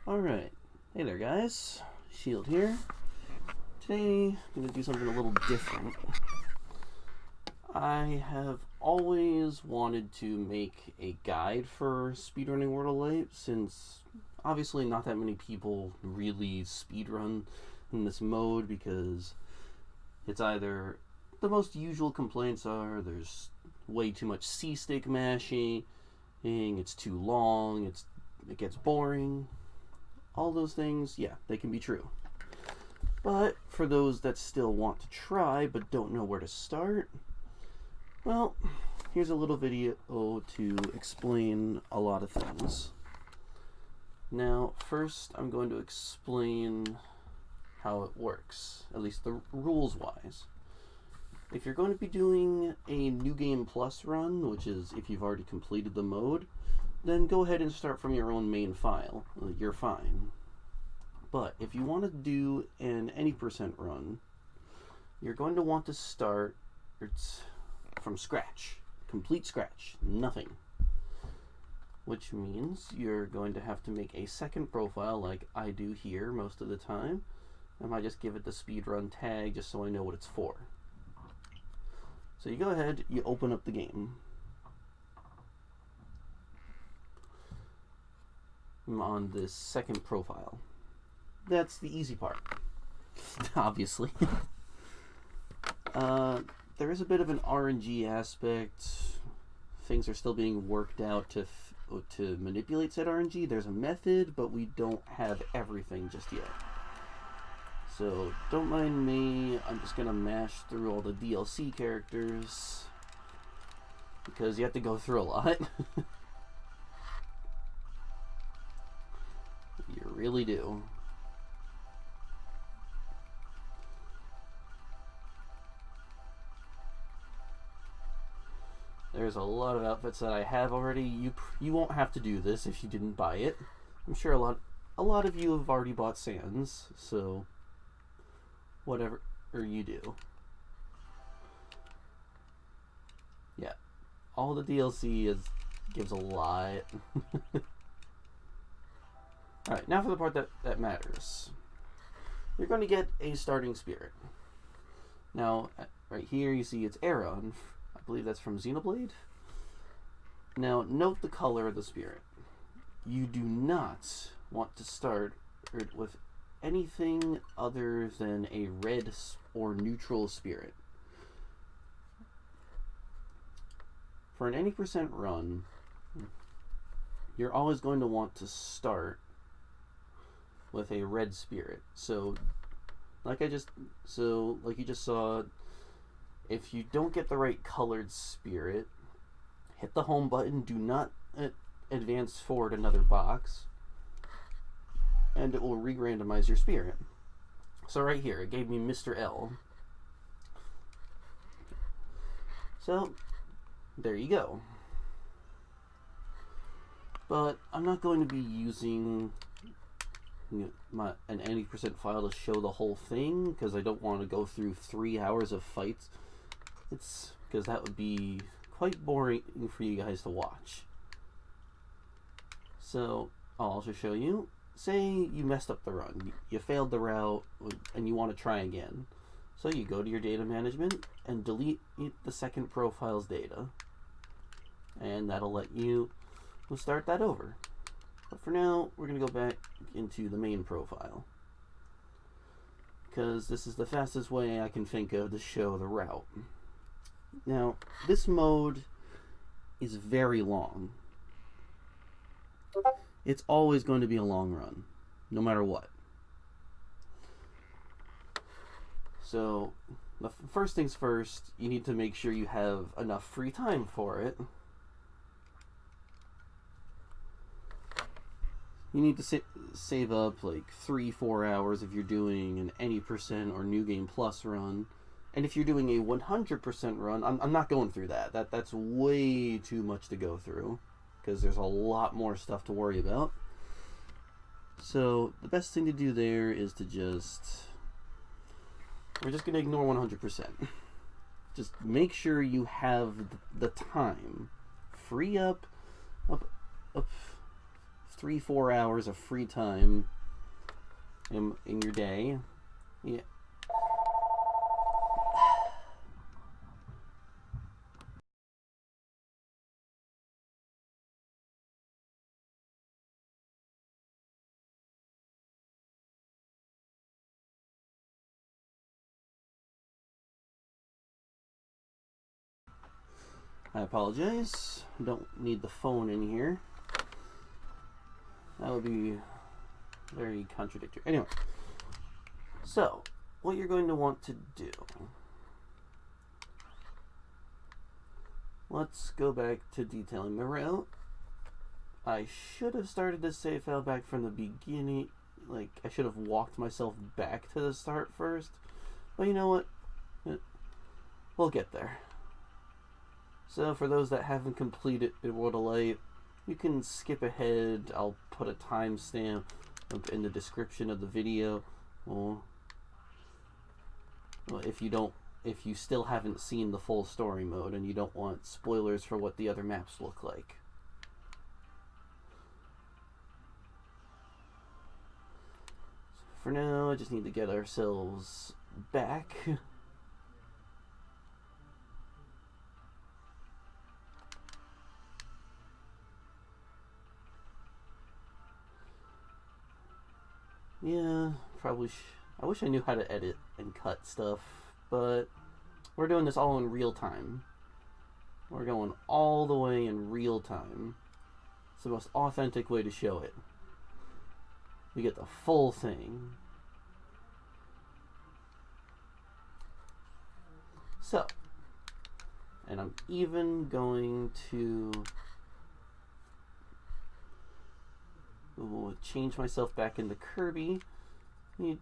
Alright, hey there guys, Shield here. Today I'm going to do something a little different. I have always wanted to make a guide for speedrunning World of Light, since obviously not that many people really speedrun in this mode, because it's either, the most usual complaints are there's way too much C-stick mashing, it's too long, it gets boring. All those things, yeah, they can be true. But for those that still want to try but don't know where to start, well, here's a little video to explain a lot of things. Now, first I'm going to explain how it works, at least the rules-wise. If you're going to be doing a New Game Plus run, which is if you've already completed the mode, then go ahead and start from your own main file. You're fine. But if you want to do an any percent run, you're going to want to start from scratch. Complete scratch. Nothing. Which means you're going to have to make a second profile like I do here most of the time. I might just give it the speedrun tag just so I know what it's for. So you go ahead, you open up the game. I'm on this second profile. That's the easy part, obviously. There is a bit of an RNG aspect. Things are still being worked out to manipulate said RNG. There's a method, but we don't have everything just yet. So don't mind me. I'm just gonna mash through all the DLC characters because you have to go through a lot. You really do. There's a lot of outfits that I have already. You won't have to do this if you didn't buy it. I'm sure a lot of you have already bought Sans, so whatever you do. Yeah. All the DLC gives a lot. Alright, now for the part that matters. You're going to get a starting spirit. Now, right here you see it's Aeron. I believe that's from Xenoblade. Now, note the color of the spirit. You do not want to start with anything other than a red or neutral spirit. For an any percent run, you're always going to want to start with a red spirit. So like you just saw, if you don't get the right colored spirit, hit the home button, do not advance forward another box, and it will re-randomize your spirit. So right here, it gave me Mr. L. So there you go. But I'm not going to be using an any percent file to show the whole thing, because I don't want to go through 3 hours of fights. Because that would be quite boring for you guys to watch. So I'll also show you. Say you messed up the run, you failed the route, and you want to try again. So you go to your data management and delete the second profile's data, and that'll let you start that over. But for now, we're going to go back into the main profile, because this is the fastest way I can think of to show the route. Now, this mode is very long. It's always going to be a long run, no matter what. So, the first things first, you need to make sure you have enough free time for it. You need to save up like 3-4 hours if you're doing an any percent or New Game Plus run. And if you're doing a 100% run, I'm not going through that. That's way too much to go through, because there's a lot more stuff to worry about. So the best thing to do there is to we're just going to ignore 100%. Just make sure you have the time. Free up 3-4 hours of free time in your day. Yeah. I apologize. Don't need the phone in here. That would be very contradictory. Anyway, so what you're going to want to do. Let's go back to detailing my route. I should have started this save file back from the beginning. Like, I should have walked myself back to the start first. But you know what? We'll get there. So for those that haven't completed World of Light, you can skip ahead. I'll put a timestamp in the description of the video. Well, if you still haven't seen the full story mode and you don't want spoilers for what the other maps look like. So for now, I just need to get ourselves back. Yeah, probably. I wish I knew how to edit and cut stuff, but we're doing this all in real time. We're going all the way in real time. It's the most authentic way to show it. We get the full thing. So, and I'm even going to change myself back into Kirby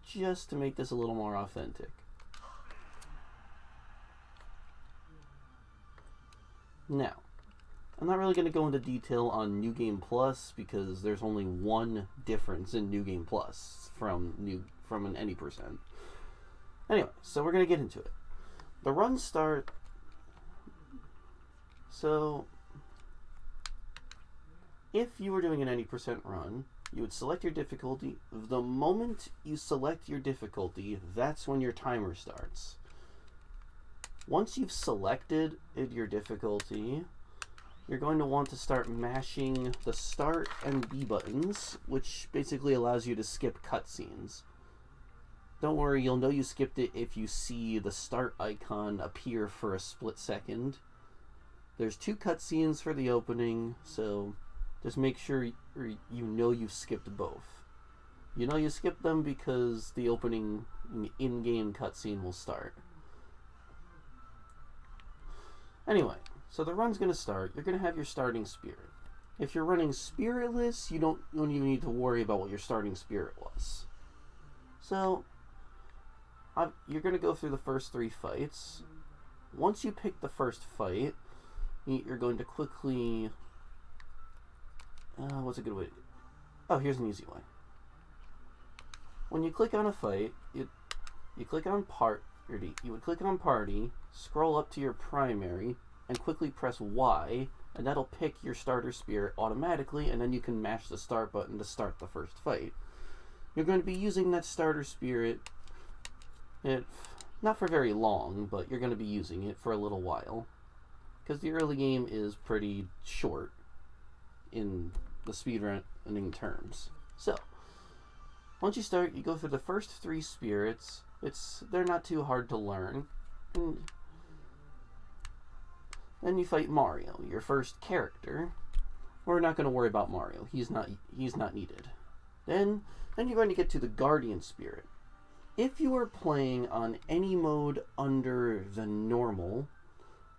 just to make this a little more authentic. Now, I'm not really going to go into detail on New Game Plus because there's only one difference in New Game Plus from an any percent. Anyway, so we're going to get into it. The runs start. So if you were doing an any percent run, you would select your difficulty. The moment you select your difficulty, that's when your timer starts. Once you've selected your difficulty, you're going to want to start mashing the start and B buttons, which basically allows you to skip cutscenes. Don't worry, you'll know you skipped it if you see the start icon appear for a split second. There's 2 cutscenes for the opening, so just make sure you know you've skipped both. You know you skipped them because the opening in-game cutscene will start. Anyway, so the run's going to start. You're going to have your starting spirit. If you're running spiritless, you don't even need to worry about what your starting spirit was. So, you're going to go through the first 3 fights. Once you pick the first fight, you're going to quickly... what's a good way to do it? Oh, here's an easy way. When you click on a fight, you click on you would click on party, scroll up to your primary, and quickly press Y, and that'll pick your starter spirit automatically, and then you can mash the start button to start the first fight. You're going to be using that starter spirit, not for very long, but you're going to be using it for a little while, because the early game is pretty short in the speedrunning terms. So, once you start, you go through the first 3 spirits. They're not too hard to learn. And then you fight Mario, your first character. We're not going to worry about Mario. He's not needed. Then you're going to get to the Guardian Spirit. If you are playing on any mode under the normal,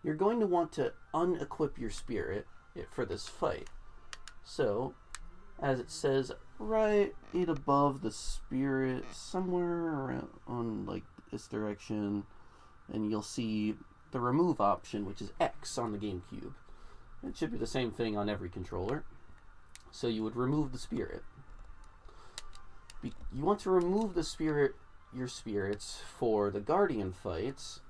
you're going to want to unequip your spirit for this fight. So, as it says right above the spirit, somewhere around on like this direction, and you'll see the remove option, which is X on the GameCube. It should be the same thing on every controller. So you would remove the spirit. You want to remove your spirits for the Guardian fights,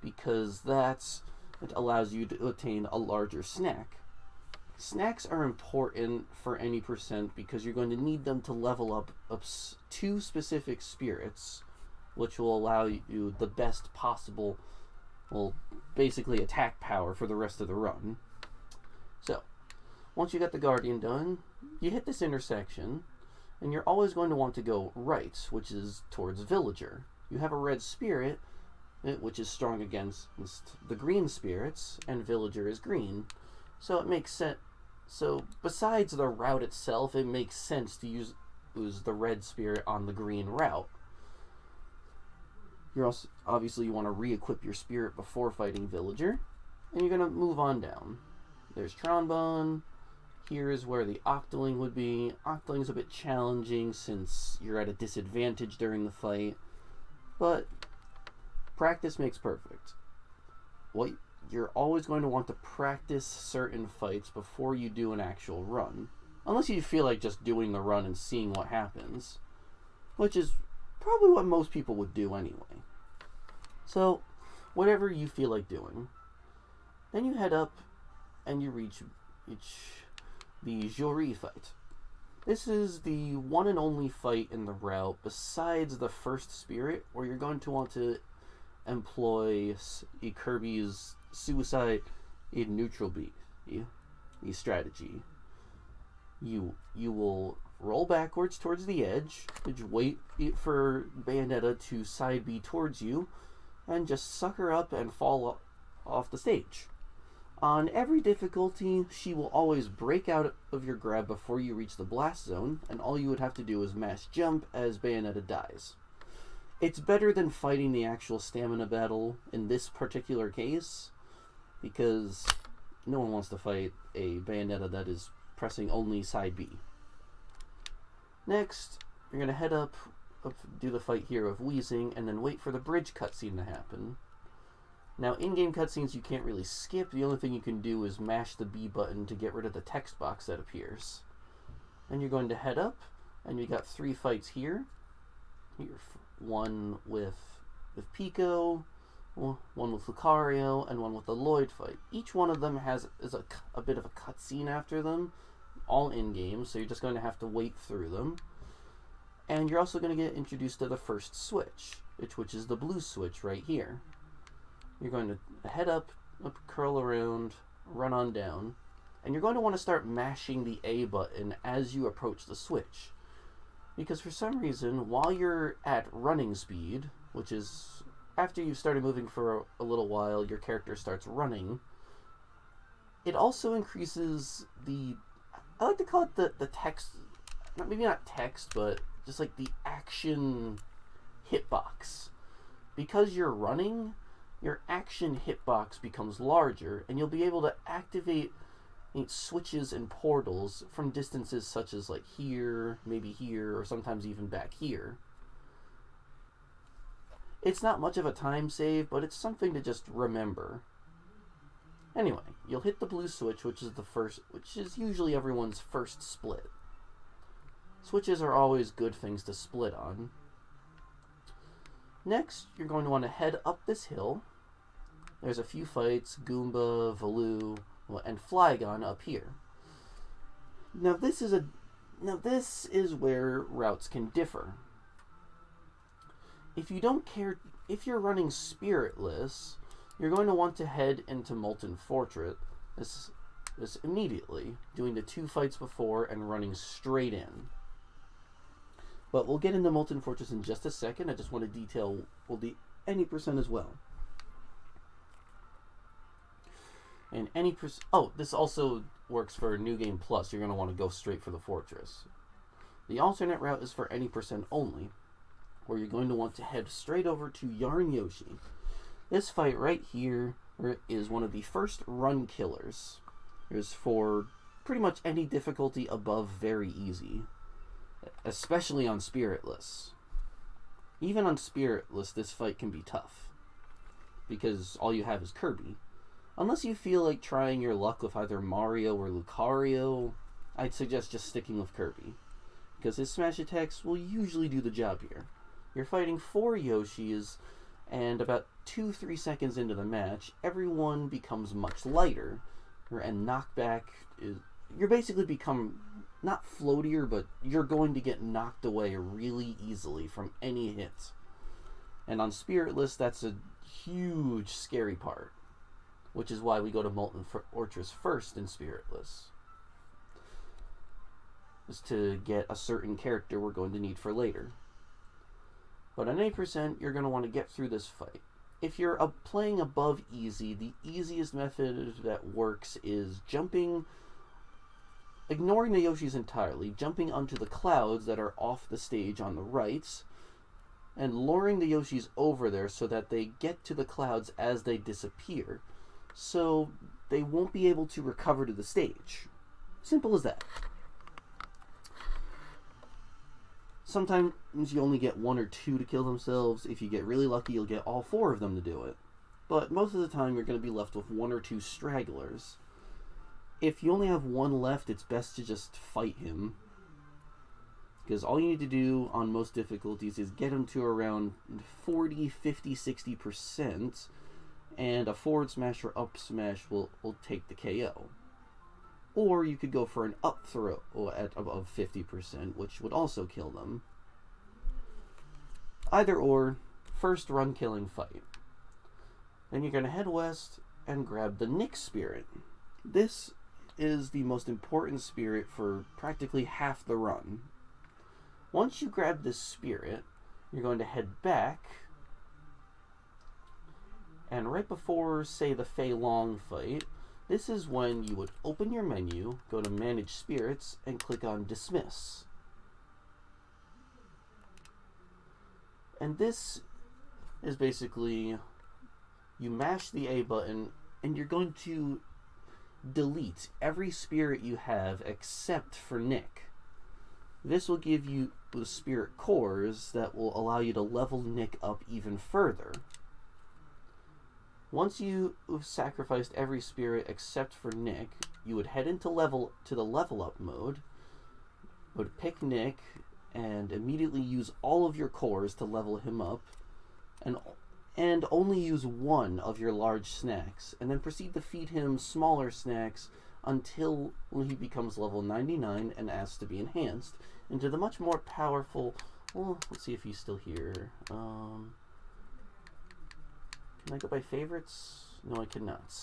because it allows you to attain a larger snack. Snacks are important for any percent because you're going to need them to level up 2 specific spirits, which will allow you the best possible, well, basically attack power for the rest of the run. So, once you got the Guardian done, you hit this intersection, and you're always going to want to go right, which is towards Villager. You have a red spirit, which is strong against the green spirits, and Villager is green. So it makes sense. So besides the route itself, it makes sense to use the red spirit on the green route. You're also, obviously, you want to re-equip your spirit before fighting Villager, and you're going to move on down. There's Trombone. Here is where the Octoling would be. Octoling's a bit challenging since you're at a disadvantage during the fight, but practice makes perfect. You're always going to want to practice certain fights before you do an actual run, unless you feel like just doing the run and seeing what happens, which is probably what most people would do anyway. So, whatever you feel like doing. Then you head up and you reach the Jury fight. This is the one and only fight in the route besides the first spirit where you're going to want to employ Kirby's suicide in neutral B strategy. You will roll backwards towards the edge, wait for Bayonetta to side B towards you, and just suck her up and fall off the stage. On every difficulty, she will always break out of your grab before you reach the blast zone, and all you would have to do is mash jump as Bayonetta dies. It's better than fighting the actual stamina battle in this particular case, because no one wants to fight a Bayonetta that is pressing only side B. Next, you're going to head up, do the fight here of Wheezing, and then wait for the bridge cutscene to happen. Now, in-game cutscenes you can't really skip. The only thing you can do is mash the B button to get rid of the text box that appears. And you're going to head up, and you got 3 fights here. One with Pico, one with Lucario, and one with the Lloyd fight. Each one of them is a bit of a cutscene after them, all in-game, so you're just going to have to wait through them. And you're also going to get introduced to the first switch, which is the blue switch right here. You're going to head up, curl around, run on down, and you're going to want to start mashing the A button as you approach the switch. Because for some reason, while you're at running speed, which is after you've started moving for a little while, your character starts running, it also increases I like to call it the text, maybe not text, but just like the action hitbox. Because you're running, your action hitbox becomes larger, and you'll be able to activate switches and portals from distances such as like here, maybe here, or sometimes even back here. It's not much of a time save, but it's something to just remember. Anyway, you'll hit the blue switch, which is usually everyone's first split. Switches are always good things to split on. Next, you're going to want to head up this hill. There's a few fights, Goomba, Valoo, and Flygon up here. Now this is where routes can differ. If you're running spiritless, you're going to want to head into Molten Fortress this immediately, doing the 2 fights before and running straight in. But we'll get into Molten Fortress in just a second. I just want to detail the any percent as well. And this also works for New Game Plus. You're going to want to go straight for the fortress. The alternate route is for any percent only, where you're going to want to head straight over to Yarn Yoshi. This fight right here is one of the first run killers. It's for pretty much any difficulty above very easy, especially on Spiritless. Even on Spiritless, this fight can be tough, because all you have is Kirby. Unless you feel like trying your luck with either Mario or Lucario, I'd suggest just sticking with Kirby, because his smash attacks will usually do the job here. You're fighting 4 Yoshis, and about 2-3 seconds into the match, everyone becomes much lighter, and knockback is... You're basically become not floatier, but you're going to get knocked away really easily from any hit. And on Spiritless, that's a huge scary part, which is why we go to Molten Fortress first in Spiritless, is to get a certain character we're going to need for later. But on 8%, you're going to want to get through this fight. If you're playing above easy, the easiest method that works is jumping, ignoring the Yoshis entirely, jumping onto the clouds that are off the stage on the right, and luring the Yoshis over there so that they get to the clouds as they disappear, so they won't be able to recover to the stage. Simple as that. Sometimes you only get 1 or 2 to kill themselves. If you get really lucky, you'll get all 4 of them to do it. But most of the time, you're going to be left with 1 or 2 stragglers. If you only have 1 left, it's best to just fight him, because all you need to do on most difficulties is get him to around 40, 50, 60%, and a forward smash or up smash will take the KO. Or you could go for an up throw at above 50%, which would also kill them. Either or, first run killing fight. Then you're going to head west and grab the Nick Spirit. This is the most important spirit for practically half the run. Once you grab this spirit, you're going to head back, and right before, say, the Fei Long fight, this is when you would open your menu, go to Manage Spirits, and click on Dismiss. And this is basically, you mash the A button, and you're going to delete every spirit you have except for Nick. This will give you the spirit cores that will allow you to level Nick up even further. Once you've sacrificed every spirit except for Nick, you would head into the level up mode, would pick Nick, and immediately use all of your cores to level him up, and only use 1 of your large snacks, and then proceed to feed him smaller snacks until he becomes level 99 and asks to be enhanced into the much more powerful... Well, let's see if he's still here. Can I go by favorites? No, I cannot.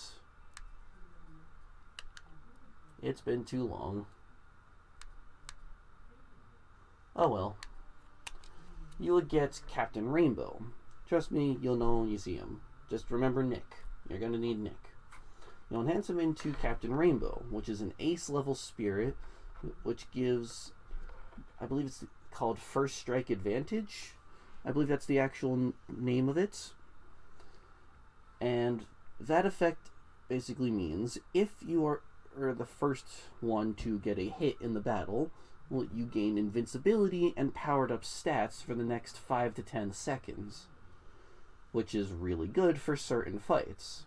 It's been too long. Oh well. You would get Captain Rainbow. Trust me, you'll know when you see him. Just remember Nick. You're going to need Nick. You'll enhance him into Captain Rainbow, which is an ace level spirit, which gives, I believe it's called First Strike Advantage. I believe that's the actual name of it. And that effect basically means if you are the first one to get a hit in the battle, well, you gain invincibility and powered up stats for the next 5 to 10 seconds, which is really good for certain fights.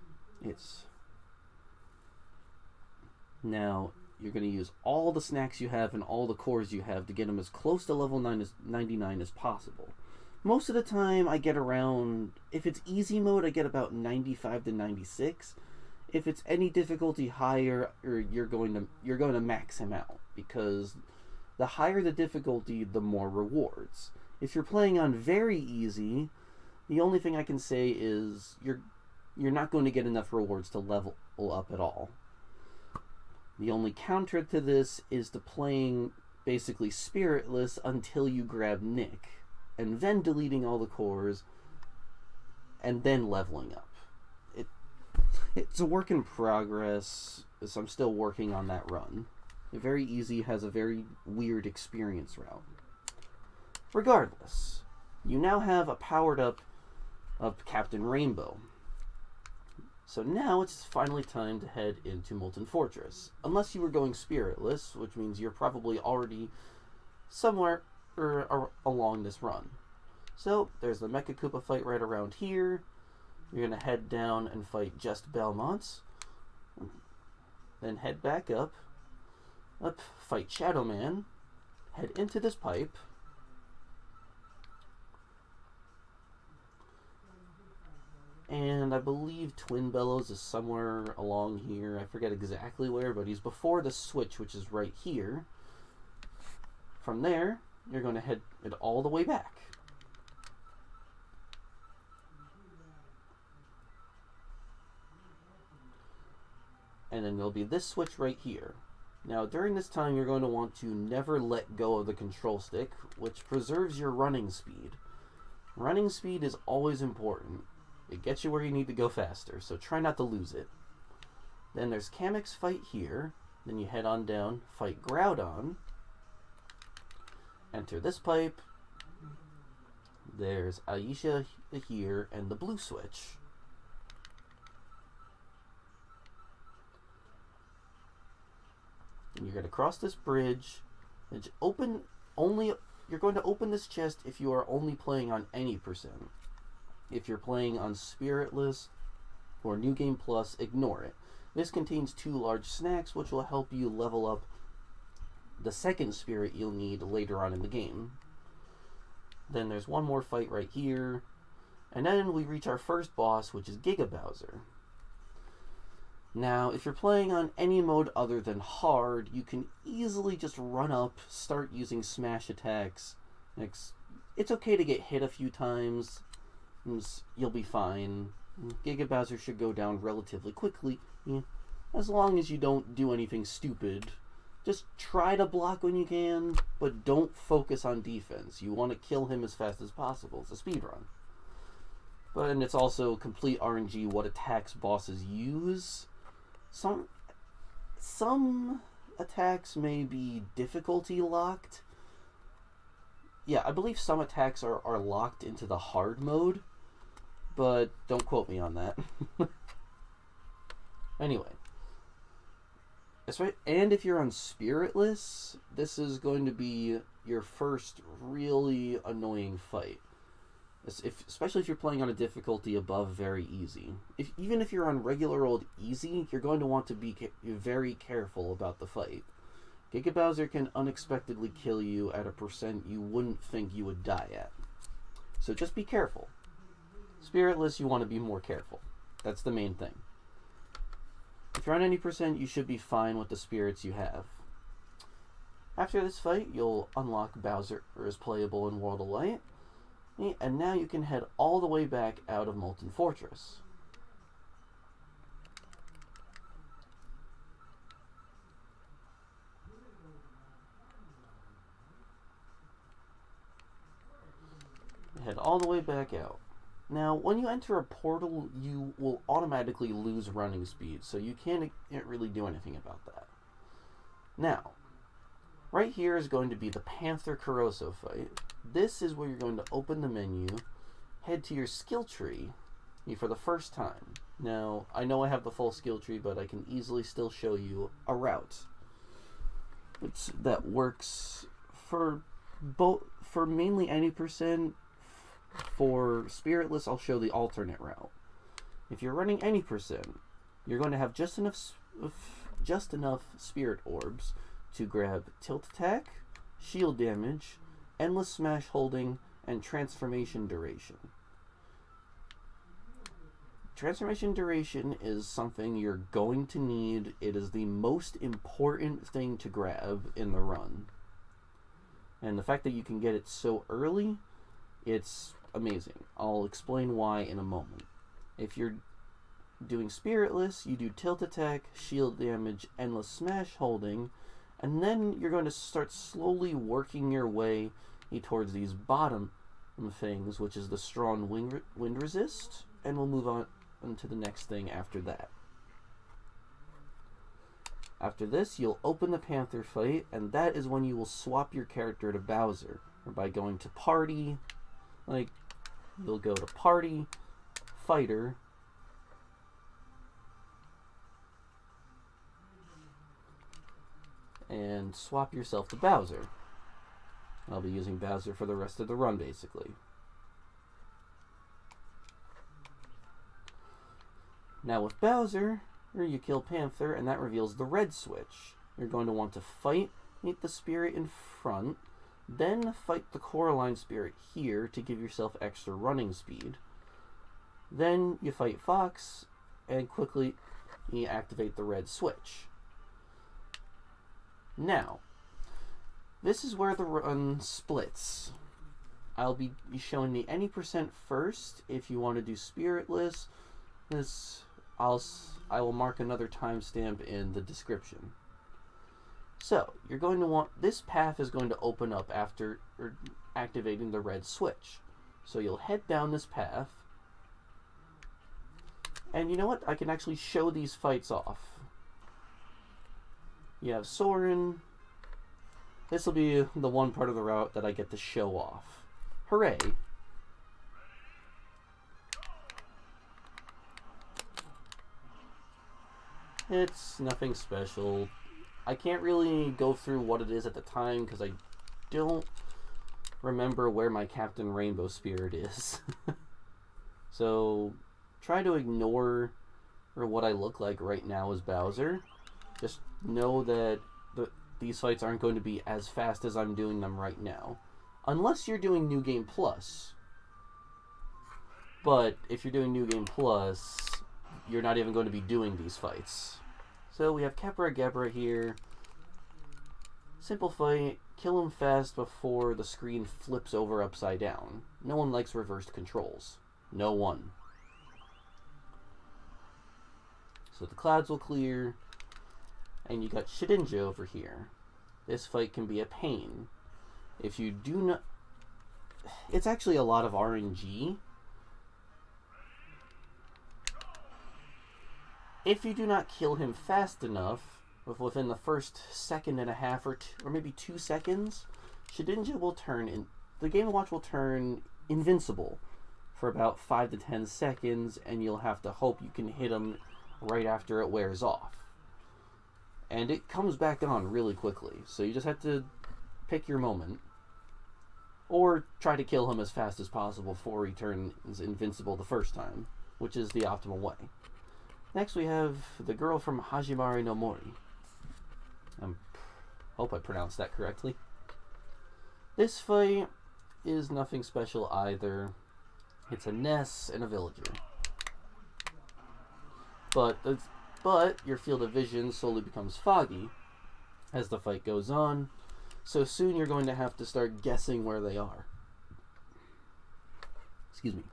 Now, you're going to use all the snacks you have and all the cores you have to get them as close to level 99 as possible. Most of the time, I get around, if it's easy mode, I get about 95 to 96. If it's any difficulty higher, you're going to max him out, because the higher the difficulty, the more rewards. If you're playing on very easy, the only thing I can say is you're not going to get enough rewards to level up at all. The only counter to this is to playing basically spiritless until you grab Nick, and then deleting all the cores, and then leveling up. It's a work in progress, so I'm still working on that run. Very easy has a very weird experience route. Regardless, you now have a powered up of Captain Rainbow. So now it's finally time to head into Molten Fortress. Unless you were going spiritless, which means you're probably already somewhere along this run. So there's the Mecha Koopa fight right around here. You're going to head down and fight Just Belmont. Then head back up, fight Shadow Man, head into this pipe, And I believe Twin Bellows is somewhere along here. I forget exactly where, but he's before the switch, which is right here. From there, you're going to head it all the way back. And then there'll be this switch right here. Now, during this time, you're going to want to never let go of the control stick, which preserves your running speed. Running speed is always important. It gets you where you need to go faster, so try not to lose it. Then there's Kamek's fight here. Then you head on down, fight Groudon. Enter this pipe. There's Aisha here and the blue switch. And you're going to cross this bridge. And you're going to open this chest if you are only playing on any percent. If you're playing on Spiritless or New Game Plus, ignore it. This contains 2 large snacks which will help you level up the second spirit you'll need later on in the game. Then there's one more fight right here. And then we reach our first boss, which is Giga Bowser. Now, if you're playing on any mode other than hard, you can easily just run up, start using smash attacks. It's okay to get hit a few times. You'll be fine. Giga Bowser should go down relatively quickly, as long as you don't do anything stupid. Just try to block when you can, but don't focus on defense. You want to kill him as fast as possible. It's a speedrun. And it's also complete RNG what attacks bosses use. Some attacks may be difficulty locked. Yeah, I believe some attacks are locked into the hard mode, but don't quote me on that. Anyway. That's right. And if you're on Spiritless, this is going to be your first really annoying fight. Especially if you're playing on a difficulty above very easy. Even if you're on regular old easy, you're going to want to be very careful about the fight. Giga Bowser can unexpectedly kill you at a percent you wouldn't think you would die at. So just be careful. Spiritless, you want to be more careful. That's the main thing. If you're on any percent, you should be fine with the spirits you have. After this fight, you'll unlock Bowser as playable in World of Light. And now you can head all the way back out of Molten Fortress. Head all the way back out. Now, when you enter a portal, you will automatically lose running speed, so you can't really do anything about that. Now, right here is going to be the Panther Caroso fight. This is where you're going to open the menu, head to your skill tree for the first time. Now, I know I have the full skill tree, but I can easily still show you a route that works for mainly any percent. For Spiritless, I'll show the alternate route. If you're running any percent, you're going to have just enough spirit orbs to grab tilt attack, shield damage, endless smash holding, and transformation duration. Transformation duration is something you're going to need. It is the most important thing to grab in the run. And the fact that you can get it so early, it's amazing. I'll explain why in a moment. If you're doing Spiritless, you do tilt attack, shield damage, endless smash holding, and then you're going to start slowly working your way towards these bottom things, which is the strong wind resist, and we'll move on to the next thing after that. After this, you'll open the Panther fight, and that is when you will swap your character to Bowser, or by going to Party. You'll go to Party, Fighter, and swap yourself to Bowser. I'll be using Bowser for the rest of the run, basically. Now with Bowser, you kill Panther, and that reveals the red switch. You're going to want to meet the spirit in front, then fight the Coraline spirit here to give yourself extra running speed. Then you fight Fox, and quickly you activate the red switch. Now, this is where the run splits. I'll be showing the any percent first if you want to do spiritless. I will mark another timestamp in the description. So, you're going to want, this path is going to open up after activating the red switch. So you'll head down this path. And you know what? I can actually show these fights off. You have Soren. This will be the one part of the route that I get to show off. Hooray! It's nothing special. I can't really go through what it is at the time because I don't remember where my Captain Rainbow Spirit is. So try to ignore what I look like right now as Bowser. Just know that these fights aren't going to be as fast as I'm doing them right now. Unless you're doing New Game Plus. But if you're doing New Game Plus, you're not even going to be doing these fights. So we have Kepra Gebra here. Simple fight. Kill him fast before the screen flips over upside down. No one likes reversed controls. No one. So the clouds will clear. And you got Shedinja over here. This fight can be a pain. If you do not... It's actually a lot of RNG. If you do not kill him fast enough, within the first second and a half or maybe 2 seconds, Shedinja will turn in. The Game & Watch will turn invincible for about 5 to 10 seconds, and you'll have to hope you can hit him right after it wears off. And it comes back on really quickly, so you just have to pick your moment. Or try to kill him as fast as possible before he turns invincible the first time, which is the optimal way. Next we have the girl from Hajimari no Mori. I hope I pronounced that correctly. This fight is nothing special either. It's a Ness and a villager. But your field of vision slowly becomes foggy as the fight goes on. So soon you're going to have to start guessing where they are. Excuse me.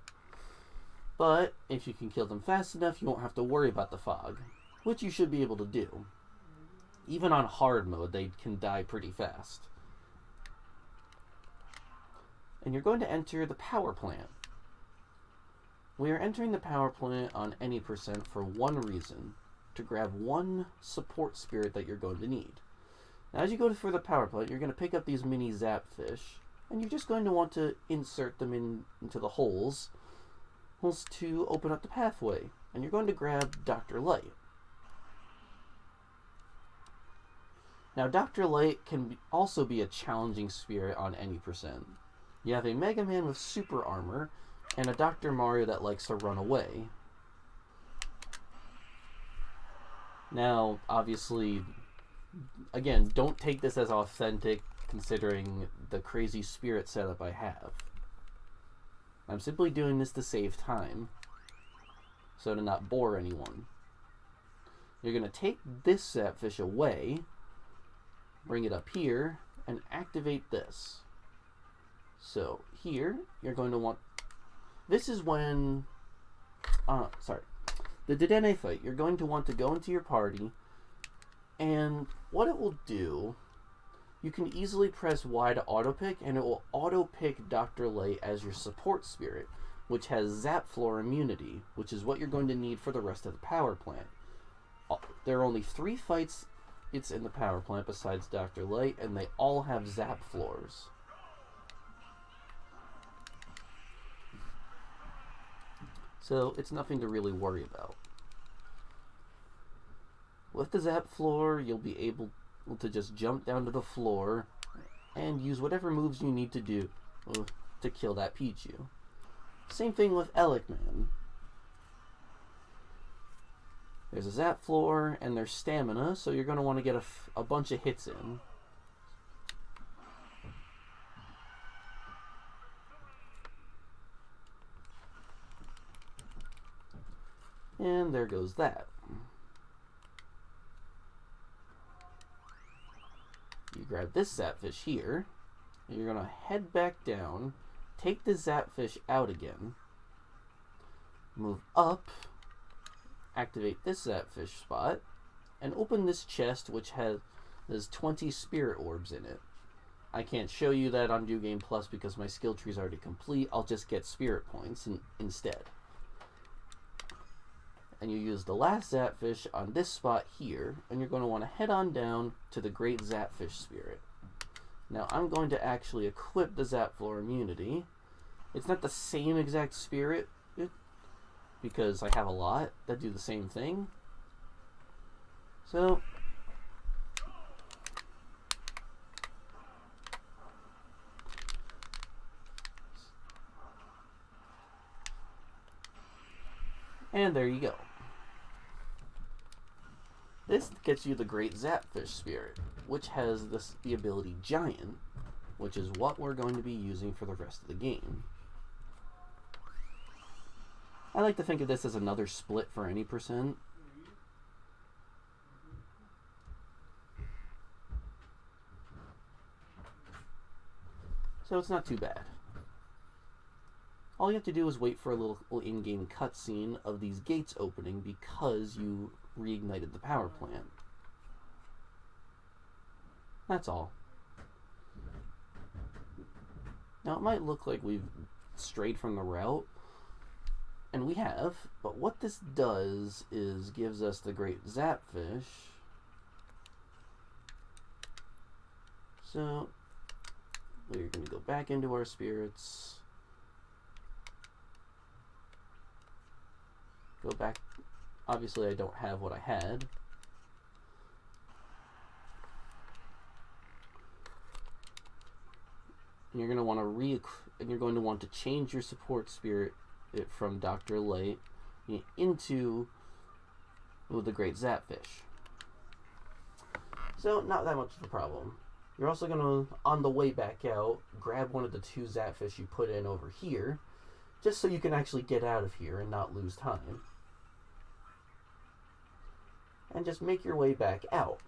But if you can kill them fast enough, you won't have to worry about the fog, which you should be able to do. Even on hard mode, they can die pretty fast. And you're going to enter the power plant. We are entering the power plant on any percent for one reason: to grab one support spirit that you're going to need. Now, as you go for the power plant, you're going to pick up these mini zap fish, and you're just going to want to insert them into the holes to open up the pathway. And you're going to grab Dr. Light. Now, Dr. Light can also be a challenging spirit on any percent. You have a Mega Man with super armor, and a Dr. Mario that likes to run away. Now, obviously, again, don't take this as authentic considering the crazy spirit setup I have. I'm simply doing this to save time, so to not bore anyone. You're going to take this Zapfish away, bring it up here, and activate this. So here, you're going to want... This is when... The Dedenne fight. You're going to want to go into your party, and what it will do... You can easily press Y to auto-pick, and it will auto-pick Dr. Light as your support spirit, which has Zap Floor immunity, which is what you're going to need for the rest of the power plant. There are only 3 fights it's in the power plant besides Dr. Light, and they all have Zap Floors. So it's nothing to really worry about. With the Zap Floor, you'll be able to just jump down to the floor and use whatever moves you need to do to kill that Pichu. Same thing with Elecman. There's a Zap Floor and there's stamina, so you're going to want to get a bunch of hits in. And there goes that. You grab this Zapfish here, and you're going to head back down, take the Zapfish out again, move up, activate this Zapfish spot, and open this chest, which has 20 spirit orbs in it. I can't show you that on New Game Plus because my skill tree is already complete. I'll just get spirit points instead. And you use the last Zapfish on this spot here, and you're going to want to head on down to the Great Zapfish Spirit. Now I'm going to actually equip the Zapflor immunity. It's not the same exact spirit, because I have a lot that do the same thing. So and there you go. This gets you the Great Zapfish Spirit, which has the ability Giant, which is what we're going to be using for the rest of the game. I like to think of this as another split for any percent. So it's not too bad. All you have to do is wait for a little in-game cutscene of these gates opening because you reignited the power plant. That's all. Now it might look like we've strayed from the route, and we have, but what this does is gives us the Great Zapfish. So we're going to go back into our spirits. Go back. Obviously, I don't have what I had. And you're going to want to change your support spirit from Dr. Light into the Great Zapfish. So not that much of a problem. You're also going to, on the way back out, grab one of the 2 Zapfish you put in over here, just so you can actually get out of here and not lose time. And just make your way back out.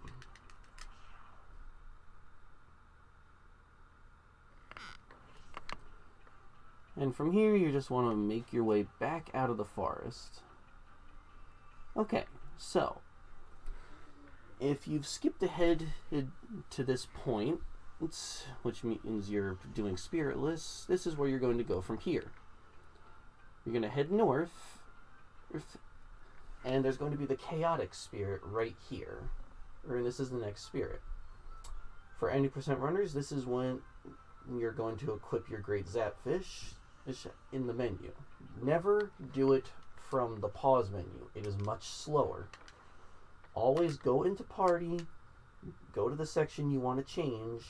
And from here, you just want to make your way back out of the forest. Okay, so if you've skipped ahead to this point, which means you're doing spiritless, this is where you're going to go from here. You're going to head north, and there's going to be the chaotic spirit right here. Or this is the next spirit. For 90% runners, this is when you're going to equip your Great Zapfish in the menu. Never do it from the pause menu. It is much slower. Always go into party, go to the section you want to change,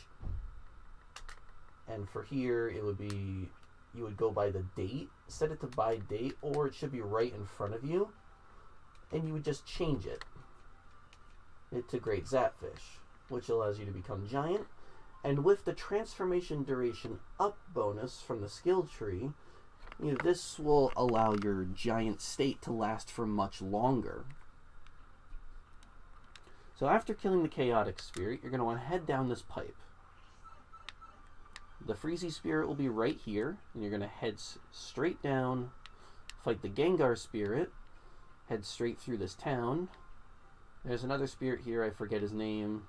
and for here it would be, you would go by the date, set it to by date, or it should be right in front of you, and you would just change it to Great Zapfish, which allows you to become giant. And with the transformation duration up bonus from the skill tree, this will allow your giant state to last for much longer. So after killing the chaotic spirit, you're going to want to head down this pipe. The Freezy spirit will be right here, and you're going to head straight down, fight the Gengar spirit, head straight through this town. There's another spirit here, I forget his name.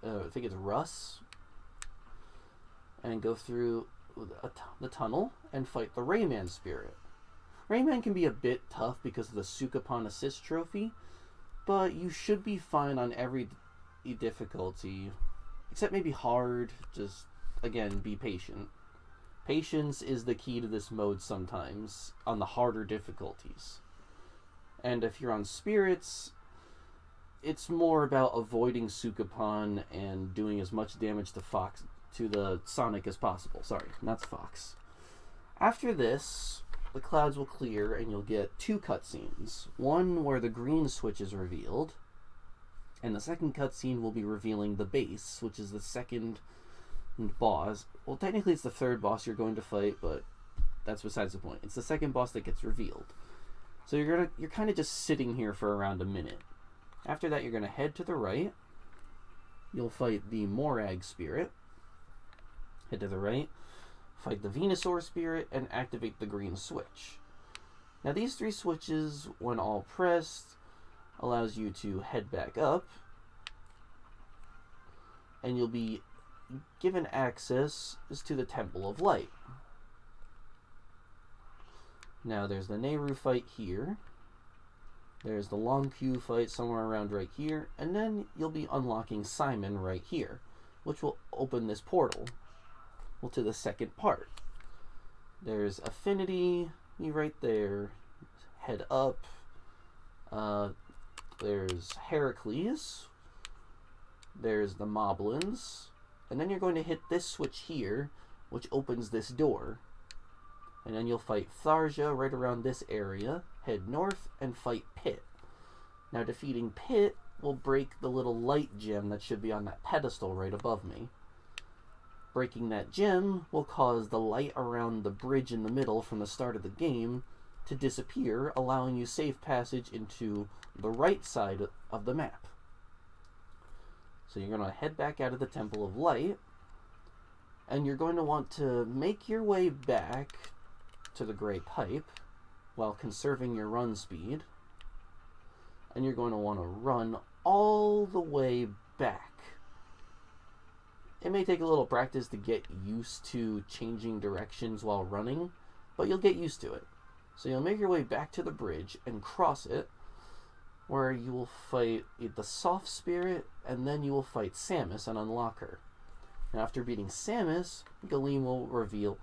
I think it's Russ. And go through the tunnel and fight the Rayman spirit. Rayman can be a bit tough because of the Sukapon assist trophy, but you should be fine on every difficulty, except maybe hard. Just, again, be patient. Patience is the key to this mode sometimes on the harder difficulties. And if you're on spirits, it's more about avoiding Sukapon and doing as much damage to the Sonic as possible. Sorry, not Fox. After this, the clouds will clear and you'll get 2 cutscenes. One where the green switch is revealed, and the second cutscene will be revealing the base, which is the second boss. Well, technically it's the 3rd boss you're going to fight, but that's besides the point. It's the second boss that gets revealed. So you're kind of just sitting here for around a minute. After that, you're gonna head to the right. You'll fight the Morag spirit. Head to the right, fight the Venusaur spirit, and activate the green switch. Now these 3 switches, when all pressed, allows you to head back up, and you'll be given access to the Temple of Light. Now there's the Nehru fight here. There's the Long Q fight somewhere around right here, and then you'll be unlocking Simon right here, which will open this portal to the second part. There's Affinity right there. Head up. There's Heracles. There's the Moblins. And then you're going to hit this switch here, which opens this door. And then you'll fight Tharja right around this area, head north, and fight Pit. Now defeating Pit will break the little light gem that should be on that pedestal right above me. Breaking that gem will cause the light around the bridge in the middle from the start of the game to disappear, allowing you safe passage into the right side of the map. So you're going to head back out of the Temple of Light, and you're going to want to make your way back to the Grey Pipe while conserving your run speed, and you're going to want to run all the way back. It may take a little practice to get used to changing directions while running, but you'll get used to it. So you'll make your way back to the bridge and cross it, where you will fight the Soft Spirit, and then you will fight Samus and unlock her. And after beating Samus, Galeem will reveal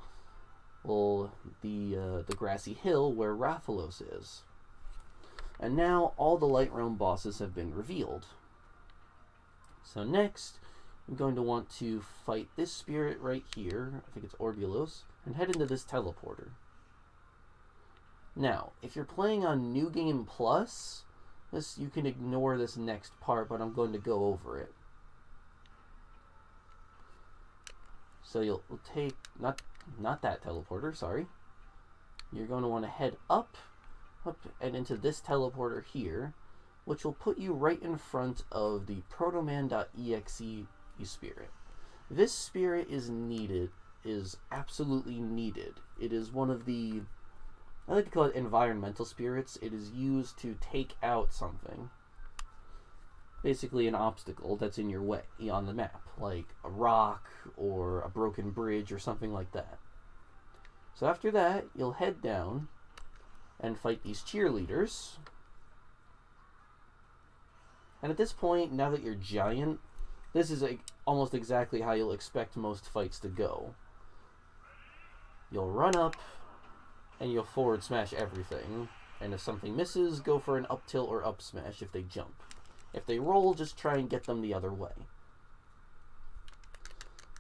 the grassy hill where Rathalos is. And now all the Light Realm bosses have been revealed. So next, I'm going to want to fight this spirit right here, I think it's Orbulos, and head into this teleporter. Now, if you're playing on New Game Plus, you can ignore this next part, but I'm going to go over it. So you'll take, not that teleporter, sorry. You're going to want to head up, and into this teleporter here, which will put you right in front of the Protoman.exe spirit. This spirit is absolutely needed. It is one of the, I like to call it environmental spirits. It is used to take out something. Basically an obstacle that's in your way on the map, like a rock or a broken bridge or something like that. So after that, you'll head down and fight these cheerleaders. And at this point, now that you're giant, this is almost exactly how you'll expect most fights to go. You'll run up, and you'll forward smash everything. And if something misses, go for an up tilt or up smash if they jump. If they roll, just try and get them the other way.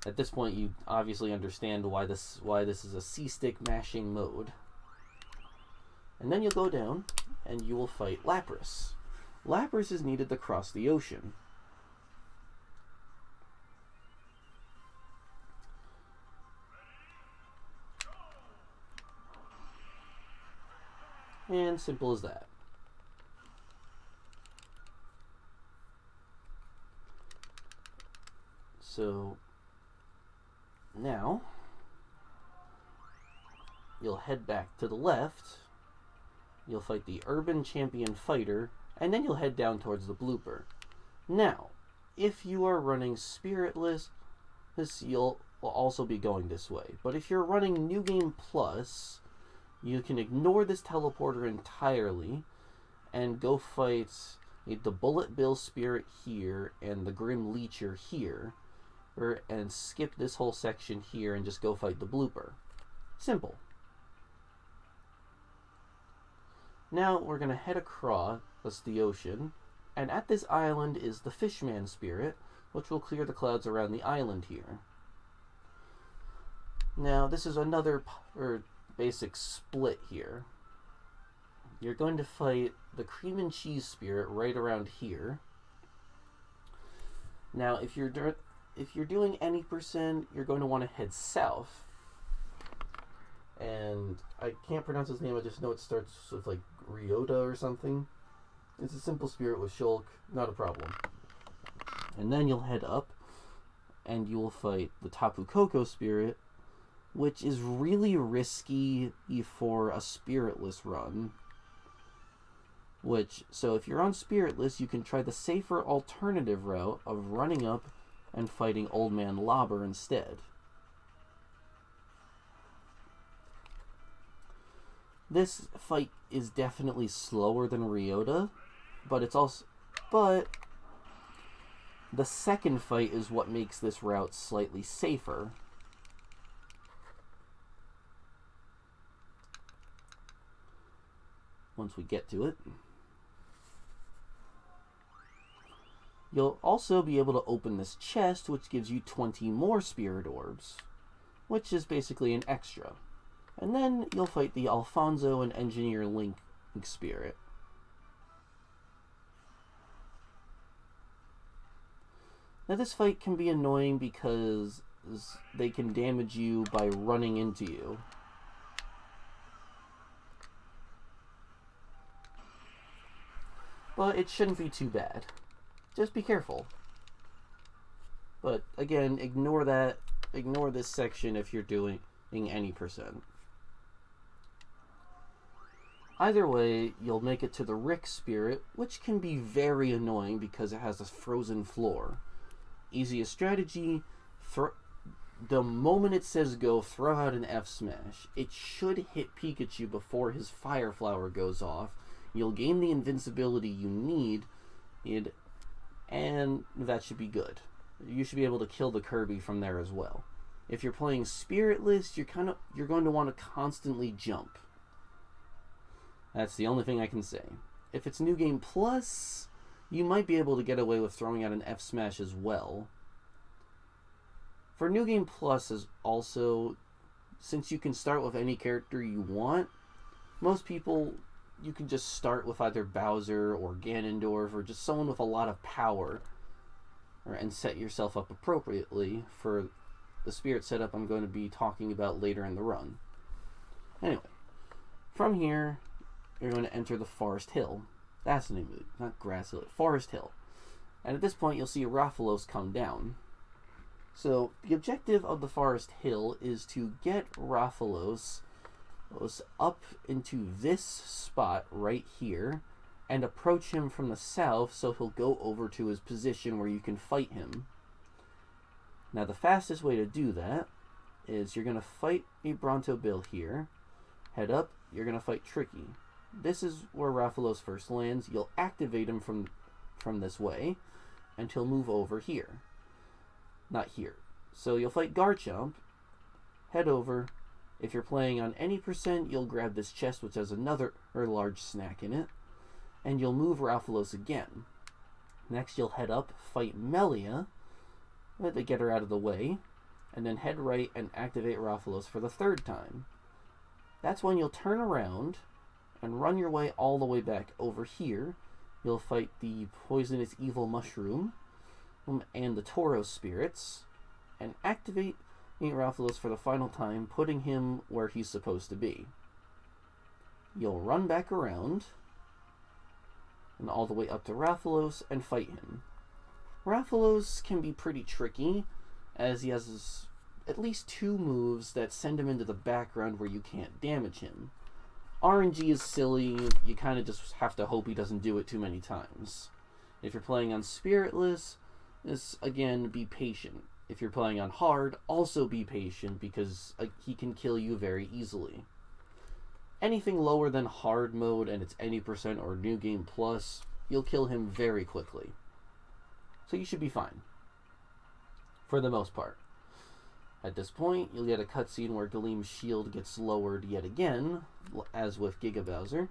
At this point, you obviously understand why this is a C-stick mashing mode. And then you'll go down, and you will fight Lapras. Lapras is needed to cross the ocean. And simple as that. So now you'll head back to the left, you'll fight the Urban Champion Fighter, and then you'll head down towards the blooper. Now, if you are running Spiritless, you'll also be going this way. But if you're running New Game Plus, you can ignore this teleporter entirely and go fight the Bullet Bill Spirit here and the Grim Leecher here, and skip this whole section here and just go fight the blooper. Simple. Now we're going to head across the ocean, and at this island is the Fishman Spirit, which will clear the clouds around the island here. Now this is another basic split here. You're going to fight the Cream and Cheese Spirit right around here. Now if you're doing any percent, you're going to want to head south. and I can't pronounce his name, I just know it starts with like Ryota or something. It's a simple spirit with Shulk, not a problem. And then you'll head up, and you will fight the Tapu Koko spirit, which is really risky for a spiritless run. So if you're on spiritless, you can try the safer alternative route of running up and fighting Old Man Lobber instead. This fight is definitely slower than Ryota, but the second fight is what makes this route slightly safer. Once we get to it. You'll also be able to open this chest, which gives you 20 more Spirit Orbs, which is basically an extra. And then you'll fight the Alfonso and Engineer Link spirit. Now this fight can be annoying because they can damage you by running into you. But it shouldn't be too bad. Just be careful. But again, ignore this section if you're doing any percent. Either way, you'll make it to the Rick spirit, which can be very annoying because it has a frozen floor. Easiest strategy, the moment it says go, throw out an F smash. It should hit Pikachu before his Fire Flower goes off. You'll gain the invincibility you need, and that should be good. You should be able to kill the Kirby from there as well. If you're playing spiritless, you're going to want to constantly jump. That's the only thing I can say. If it's New Game Plus, you might be able to get away with throwing out an F smash as well. For New Game Plus is also, since you can start with any character you want, most people, you can just start with either Bowser or Ganondorf or just someone with a lot of power, and set yourself up appropriately for the spirit setup I'm going to be talking about later in the run. Anyway, from here, you're going to enter the Forest Hill. That's the name of it, not Grass Hill, Forest Hill. And at this point, you'll see Rathalos come down. So, the objective of the Forest Hill is to get Rathalos up into this spot right here and approach him from the south so he'll go over to his position where you can fight him. Now, the fastest way to do that is you're going to fight a Bronto Bill here. Head up, you're going to fight Tricky. This is where Rathalos first lands. You'll activate him from this way, and he'll move over here. Not here. So you'll fight Garchomp, head over. If you're playing on any percent, you'll grab this chest, which has another large snack in it, and you'll move Rathalos again. Next, you'll head up, fight Melia, to get her out of the way, and then head right and activate Rathalos for the third time. That's when you'll turn around and run your way all the way back over here. You'll fight the Poisonous Evil Mushroom and the Tauros spirits, and activate Rathalos for the final time, putting him where he's supposed to be. You'll run back around and all the way up to Rathalos and fight him. Rathalos can be pretty tricky, as he has at least 2 moves that send him into the background where you can't damage him. RNG is silly, you kind of just have to hope he doesn't do it too many times. If you're playing on Spiritless, again, be patient. If you're playing on hard, also be patient because he can kill you very easily. Anything lower than hard mode and it's any percent or New Game Plus, you'll kill him very quickly. So you should be fine. For the most part. At this point, you'll get a cutscene where Galeem's shield gets lowered yet again, as with Giga Bowser.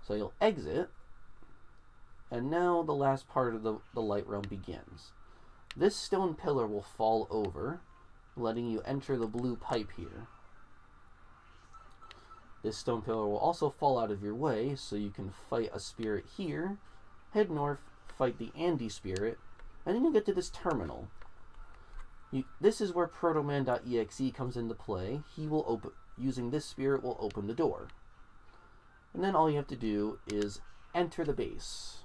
So you'll exit, and now the last part of the Light Realm begins. This stone pillar will fall over, letting you enter the blue pipe here. This stone pillar will also fall out of your way, so you can fight a spirit here, head north, fight the Andy spirit, and then you get to this terminal. This is where protoman.exe comes into play. He will open, using this spirit will open the door. And then all you have to do is enter the base.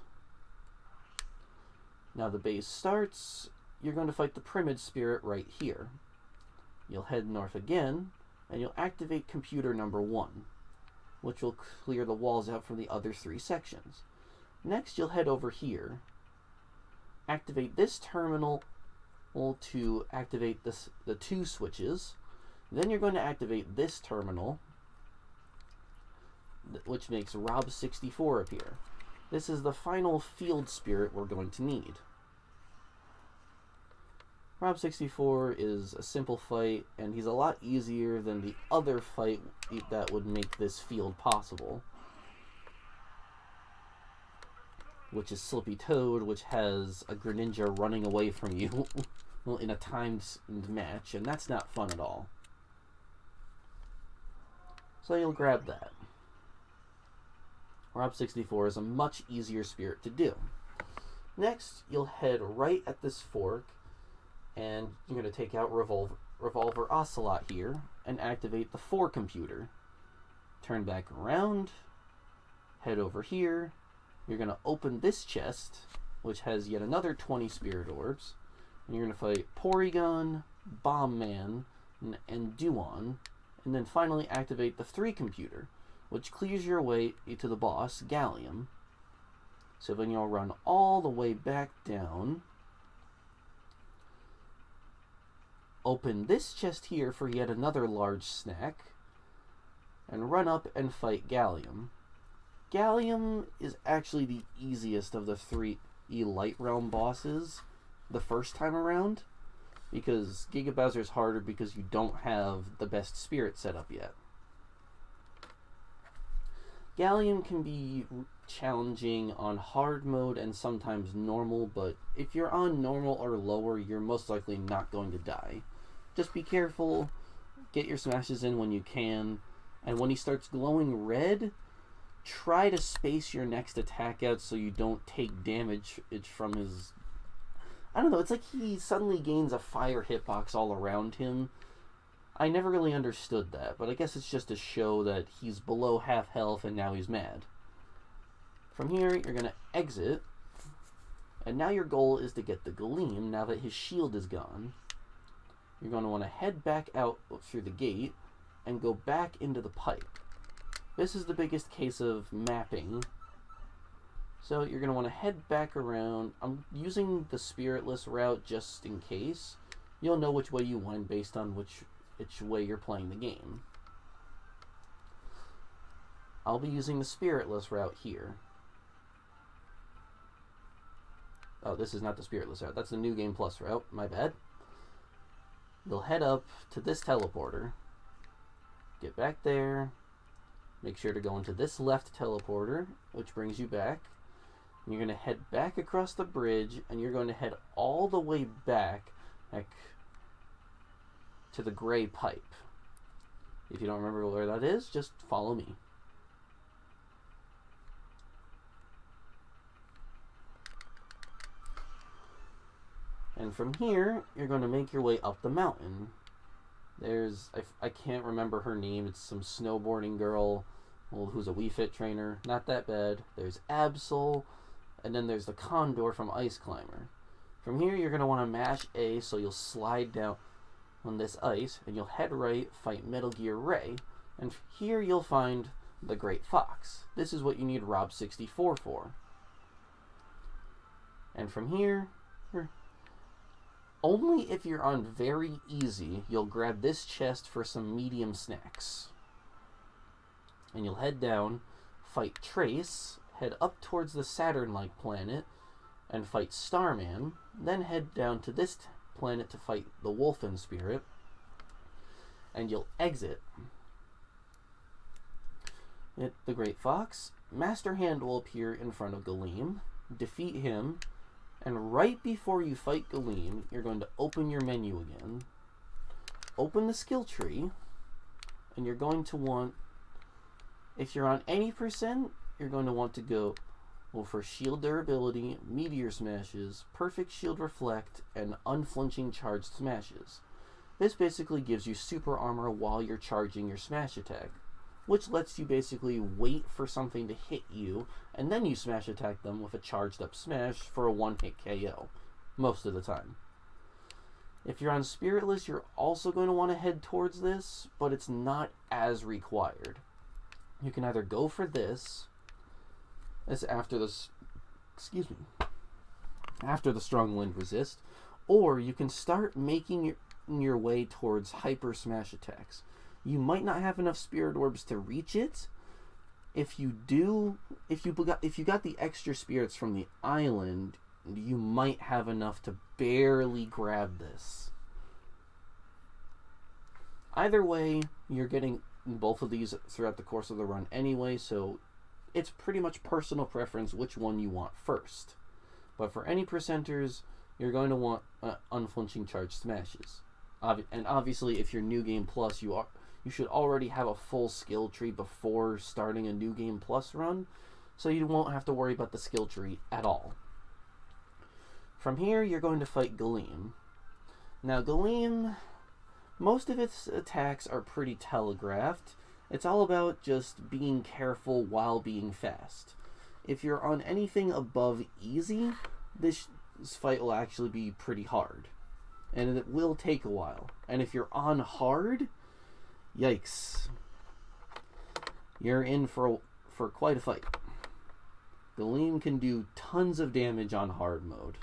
Now the base starts, you're going to fight the Primid spirit right here. You'll head north again, and you'll activate computer number 1, which will clear the walls out from the other 3 sections. Next, you'll head over here, activate this terminal to activate the 2 switches. Then you're going to activate this terminal, which makes Rouge 64 appear. This is the final field spirit we're going to need. Rouge 64 is a simple fight, and he's a lot easier than the other fight that would make this field possible, which is Slippy Toad, which has a Greninja running away from you in a timed match, and that's not fun at all. So you'll grab that. Rouge 64 is a much easier spirit to do. Next, you'll head right at this fork, and you're going to take out Revolver Ocelot here, and activate the 4 computer. Turn back around, head over here. You're going to open this chest, which has yet another 20 spirit orbs, and you're going to fight Porygon, Bomb Man, and Duon, and then finally activate the 3 computer, which clears your way to the boss, Gallium. So then you'll run all the way back down, open this chest here for yet another large snack, and run up and fight Gallium. Gallium is actually the easiest of the 3 Light Realm bosses the first time around, because Giga Bowser's harder because you don't have the best spirit set up yet. Gallium can be challenging on hard mode and sometimes normal, but if you're on normal or lower, you're most likely not going to die. Just be careful, get your smashes in when you can, and when he starts glowing red, try to space your next attack out so you don't take damage from his... I don't know, it's like he suddenly gains a fire hitbox all around him. I never really understood that, but I guess it's just to show that he's below half health and now he's mad. From here, you're going to exit, and now your goal is to get the Gleam now that his shield is gone. You're going to want to head back out through the gate and go back into the pipe. This is the biggest case of mapping. So you're going to want to head back around. I'm using the spiritless route just in case. You'll know which way you went based on which way you're playing the game. I'll be using the spiritless route here. Oh, this is not the spiritless route. That's the New Game Plus route. My bad. You'll head up to this teleporter. Get back there. Make sure to go into this left teleporter, which brings you back. And you're going to head back across the bridge, and you're going to head all the way back to the gray pipe. If you don't remember where that is, just follow me. And from here, you're going to make your way up the mountain. There's, I can't remember her name, it's some snowboarding girl who's a Wii Fit trainer. Not that bad. There's Absol, and then there's the Condor from Ice Climber. From here, you're going to want to mash A so you'll slide down on this ice, and you'll head right, fight Metal Gear Ray, and here you'll find the Great Fox. This is what you need Rouge 64 for. And from here, only if you're on very easy, you'll grab this chest for some medium snacks. And you'll head down, fight Trace, head up towards the Saturn-like planet, and fight Starman, then head down to this planet to fight the Wolfen spirit, and you'll exit. Hit the Great Fox. Master Hand will appear in front of Galeem. Defeat him, and right before you fight Galeem, you're going to open your menu again. Open the skill tree, and you're going to want, if you're on any percent, you're going to want to go Well, for shield durability, meteor smashes, perfect shield reflect, and unflinching charged smashes. This basically gives you super armor while you're charging your smash attack, which lets you basically wait for something to hit you, and then you smash attack them with a charged up smash for a one-hit KO, most of the time. If you're on Spiritless, you're also going to want to head towards this, but it's not as required. You can either go for this, as after this, after the Strong Wind Resist, or you can start making your way towards Hyper Smash attacks. You might not have enough Spirit Orbs to reach it. If you do, if you got the extra spirits from the island, you might have enough to barely grab this. Either way, you're getting both of these throughout the course of the run anyway, so it's pretty much personal preference which one you want first. But for any percenters, you're going to want unflinching charge smashes. And obviously, if you're New Game Plus, you should already have a full skill tree before starting a New Game Plus run, so you won't have to worry about the skill tree at all. From here, you're going to fight Galeem. Now, Galeem, most of its attacks are pretty telegraphed. It's all about just being careful while being fast. If you're on anything above easy, this fight will actually be pretty hard. And it will take a while. And if you're on hard, yikes. You're in for quite a fight. Galeem can do tons of damage on hard mode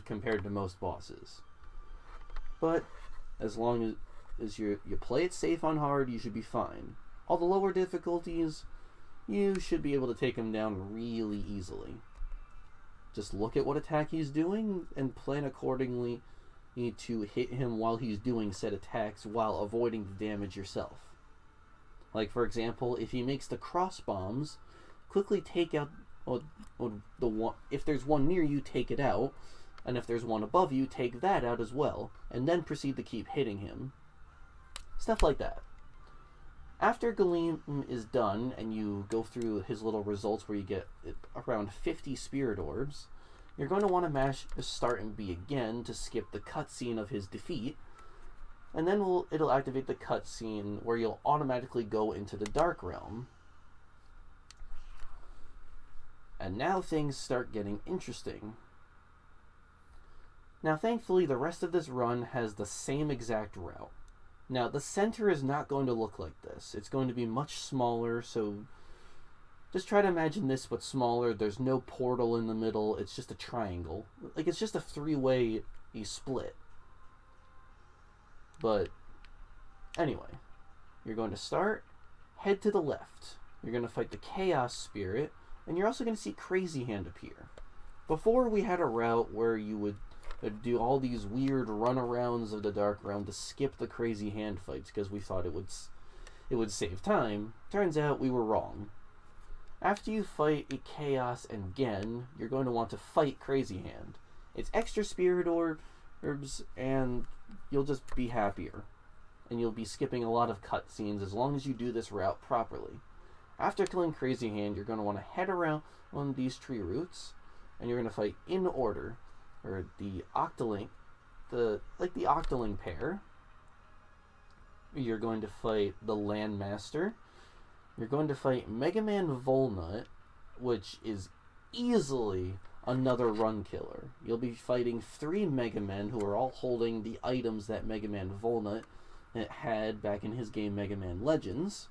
compared to most bosses. But as long as you play it safe on hard, you should be fine. All the lower difficulties, you should be able to take him down really easily. Just look at what attack he's doing and plan accordingly to hit him while he's doing said attacks while avoiding the damage yourself. Like, for example, if he makes the cross bombs, quickly take out the one. If there's one near you, take it out, and if there's one above you, take that out as well, and then proceed to keep hitting him. Stuff like that. After Galeem is done, and you go through his little results where you get around 50 Spirit Orbs, you're going to want to mash Start and B again to skip the cutscene of his defeat, and then it'll activate the cutscene where you'll automatically go into the Dark Realm. And now things start getting interesting. Now, thankfully, the rest of this run has the same exact route. Now, the center is not going to look like this. It's going to be much smaller, so just try to imagine this but smaller. There's no portal in the middle. It's just a triangle. Like, it's just a three-way split. But anyway, you're going to start, head to the left. You're going to fight the Chaos Spirit, and you're also going to see Crazy Hand appear. Before, we had a route where you would do all these weird runarounds of the Dark Realm to skip the Crazy Hand fights because we thought it would save time. Turns out we were wrong. After you fight a Chaos and Gen, you're going to want to fight Crazy Hand. It's extra Spirit Orbs, and you'll just be happier. And you'll be skipping a lot of cutscenes as long as you do this route properly. After killing Crazy Hand, you're going to want to head around on these tree roots, and you're going to fight in order, or the Octoling, the Octoling pair. You're going to fight the Landmaster. You're going to fight Mega Man Volnut, which is easily another run killer. You'll be fighting 3 Mega Men who are all holding the items that Mega Man Volnut had back in his game Mega Man Legends.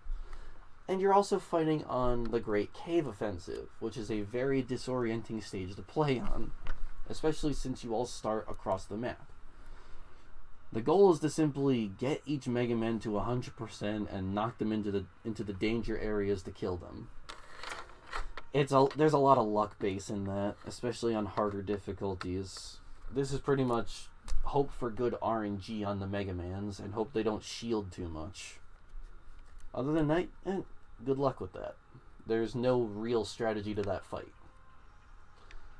And you're also fighting on the Great Cave Offensive, which is a very disorienting stage to play on, especially since you all start across the map. The goal is to simply get each Mega Man to 100% and knock them into the danger areas to kill them. There's a lot of luck base in that, especially on harder difficulties. This is pretty much hope for good RNG on the Mega Mans and hope they don't shield too much. Other than that, good luck with that. There's no real strategy to that fight.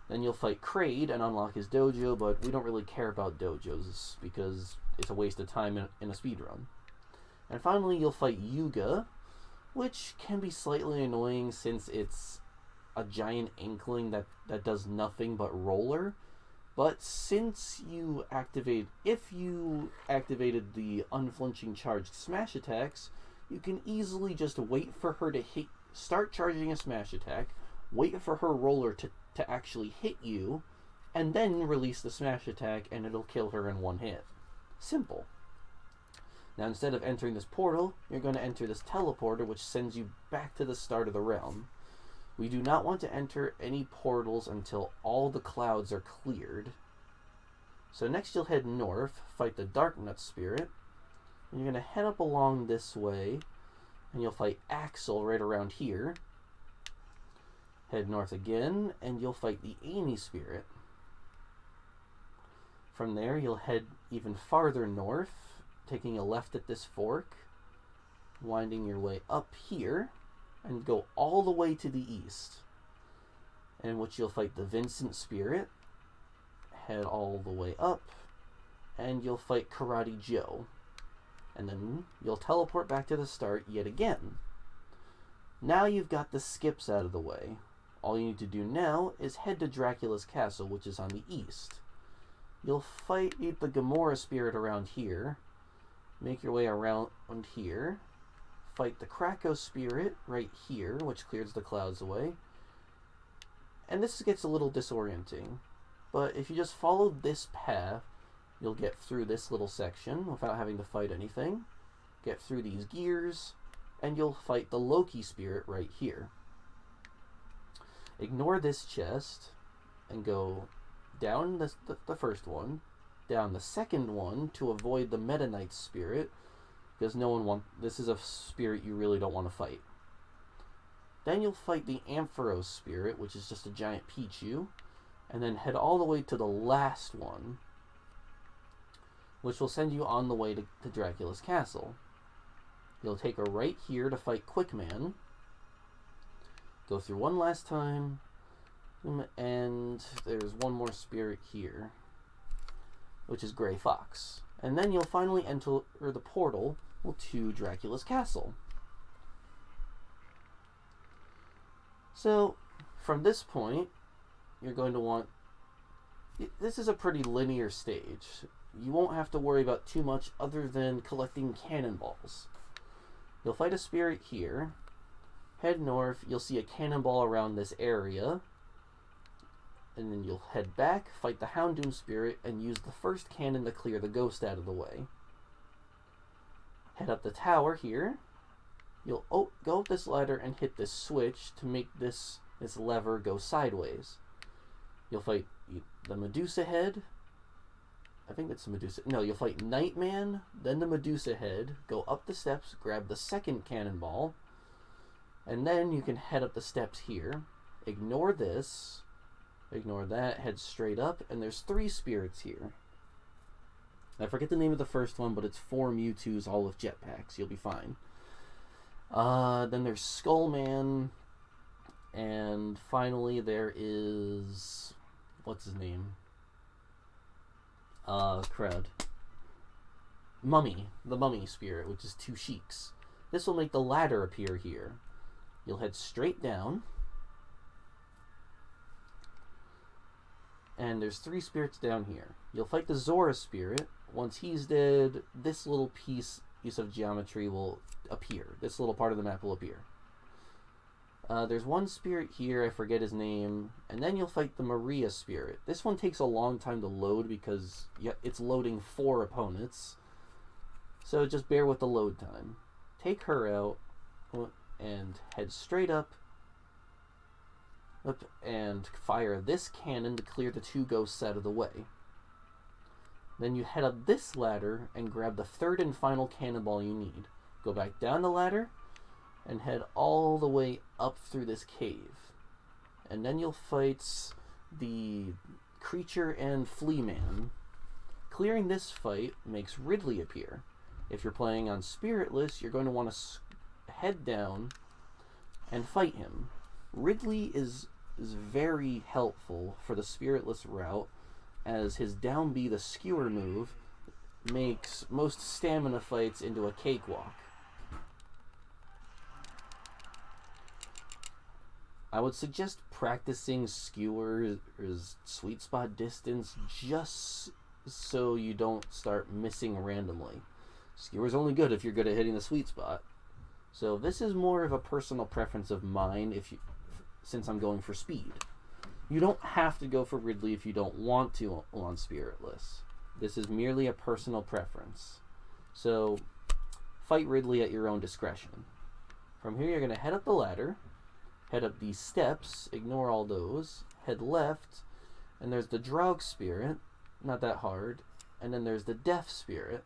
Then you'll fight Kraid and unlock his dojo, but we don't really care about dojos because it's a waste of time in a speedrun. And finally, you'll fight Yuga, which can be slightly annoying since it's a giant inkling that does nothing but roller. But since if you activated the unflinching charged smash attacks, you can easily just wait for her to start charging a smash attack, wait for her roller to actually hit you, and then release the smash attack, and it'll kill her in one hit. Simple. Now, instead of entering this portal, you're going to enter this teleporter, which sends you back to the start of the realm. We do not want to enter any portals until all the clouds are cleared. So next you'll head north, fight the Dark Nut Spirit, and you're going to head up along this way, and you'll fight Axel right around here. Head north again, and you'll fight the Amy Spirit. From there, you'll head even farther north, taking a left at this fork, winding your way up here, and go all the way to the east, in which you'll fight the Vincent Spirit, head all the way up, and you'll fight Karate Joe. And then you'll teleport back to the start yet again. Now you've got the skips out of the way. All you need to do now is head to Dracula's castle, which is on the east. You'll fight the Gamora Spirit around here, make your way around here, fight the Krakow Spirit right here, which clears the clouds away. And this gets a little disorienting, but if you just follow this path, you'll get through this little section without having to fight anything, get through these gears, and you'll fight the Loki Spirit right here. Ignore this chest and go down the first one, down the second one to avoid the Meta Knight Spirit, because this is a spirit you really don't want to fight. Then you'll fight the Ampharos Spirit, which is just a giant Pichu, and then head all the way to the last one, which will send you on the way to Dracula's castle. You'll take a right here to fight Quickman, go through one last time, and there's one more spirit here, which is Grey Fox. And then you'll finally enter the portal to Dracula's castle. So, from this point, you're going to want... This is a pretty linear stage. You won't have to worry about too much other than collecting cannonballs. You'll fight a spirit here. Head north, you'll see a cannonball around this area. And then you'll head back, fight the Houndoom Spirit, and use the first cannon to clear the ghost out of the way. Head up the tower here. You'll go up this ladder and hit this switch to make this lever go sideways. You'll fight the Medusa Head. I think that's the Medusa. No, you'll fight Nightman, then the Medusa Head, go up the steps, grab the second cannonball, and then you can head up the steps here. Ignore this. Ignore that, head straight up, and there's 3 spirits here. I forget the name of the first one, but it's 4 Mewtwo's all with jetpacks. You'll be fine. Then there's Skullman, and finally there is... what's his name? Crud. Mummy. The Mummy Spirit, which is 2 Sheiks. This will make the ladder appear here. You'll head straight down, and there's 3 spirits down here. You'll fight the Zora Spirit. Once he's dead, this little piece of geometry will appear. This little part of the map will appear. There's 1 spirit here, I forget his name, and then you'll fight the Maria Spirit. This one takes a long time to load because it's loading 4 opponents. So just bear with the load time. Take her out and head straight up and fire this cannon to clear the 2 ghosts out of the way. Then you head up this ladder and grab the 3rd and final cannonball you need. Go back down the ladder and head all the way up through this cave. And then you'll fight the Creature and Flea Man. Clearing this fight makes Ridley appear. If you're playing on Spiritless, you're going to want to head down and fight him. Ridley is very helpful for the Spiritless route, as his down B, the Skewer move, makes most stamina fights into a cakewalk. I would suggest practicing skewer's sweet spot distance just so you don't start missing randomly. Skewer's only good if you're good at hitting the sweet spot. So this is more of a personal preference of mine since I'm going for speed. You don't have to go for Ridley if you don't want to on Spiritless. This is merely a personal preference. So fight Ridley at your own discretion. From here you're going to head up the ladder, head up these steps, ignore all those, head left, and there's the Draug Spirit, not that hard, and then there's the Death Spirit.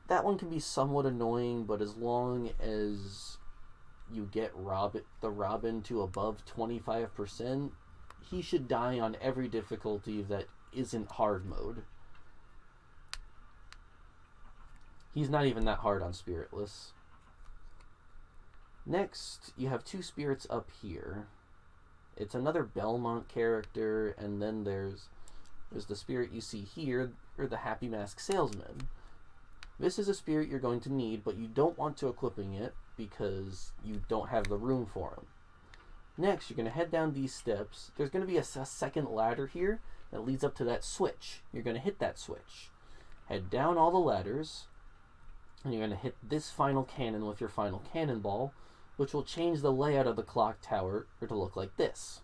That one can be somewhat annoying, but as long as you get the Robin to above 25%, he should die on every difficulty that isn't hard mode. He's not even that hard on Spiritless. Next, you have two spirits up here. It's another Belmont character, and then there's the spirit you see here, or the Happy Mask Salesman. This is a spirit you're going to need, but you don't want to equipping it because you don't have the room for him. Next, you're going to head down these steps. There's going to be a second ladder here that leads up to that switch. You're going to hit that switch. Head down all the ladders, and you're going to hit this final cannon with your final cannonball, which will change the layout of the clock tower to look like this.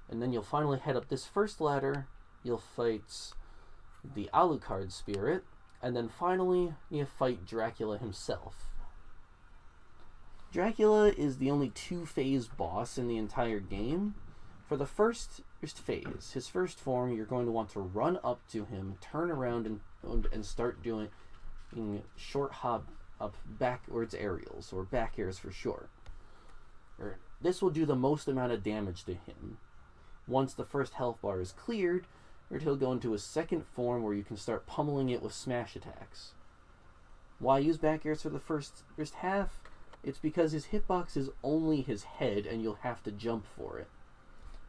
And then you'll finally head up this first ladder. You'll fight the Alucard spirit, and then finally you fight Dracula himself. Dracula is the only two-phase boss in the entire game. For the first phase, his first form, you're going to want to run up to him, turn around, and start doing short hop up backwards aerials, or back airs for short. This will do the most amount of damage to him. Once the first health bar is cleared, he'll go into his second form where you can start pummeling it with smash attacks. Why use back airs for the first half? It's because his hitbox is only his head and you'll have to jump for it.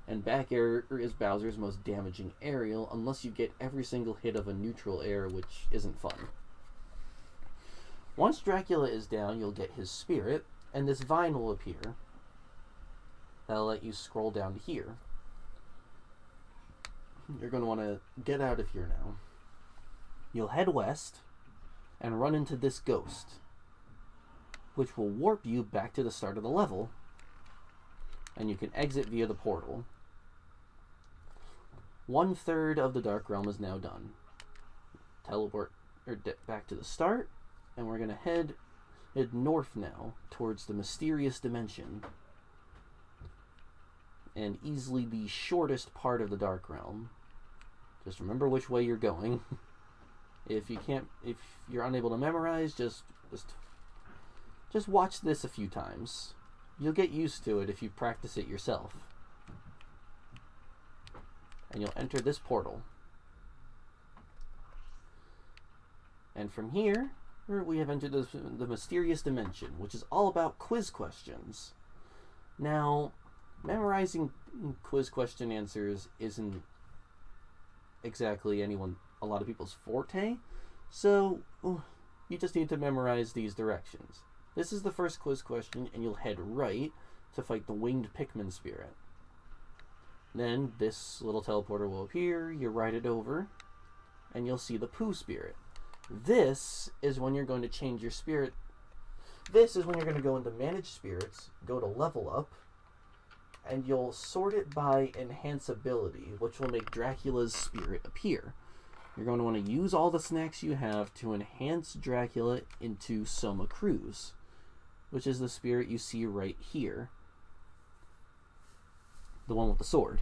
And back air is Bowser's most damaging aerial unless you get every single hit of a neutral air, which isn't fun. Once Dracula is down, you'll get his spirit, and this vine will appear. That'll let you scroll down to here. You're going to want to get out of here now. You'll head west and run into this ghost, which will warp you back to the start of the level, and you can exit via the portal. 1/3 of the Dark Realm is now done. Teleport back to the start, and we're going to head north now towards the mysterious dimension, and easily the shortest part of the Dark Realm. Just remember which way you're going. If you're unable to memorize, just watch this a few times. You'll get used to it if you practice it yourself. And you'll enter this portal. And from here, we have entered the mysterious dimension, which is all about quiz questions. Now, memorizing quiz question answers isn't exactly a lot of people's forte, so you just need to memorize these directions. This is the first quiz question, and you'll head right to fight the winged Pikmin spirit. Then this little teleporter will appear, you ride it over, and you'll see the Pooh spirit. This is when you're going to change your spirit. This is when you're going to go into manage spirits, go to level up, and you'll sort it by enhanceability, which will make Dracula's spirit appear. You're going to want to use all the snacks you have to enhance Dracula into Soma Cruz, which is the spirit you see right here. The one with the sword.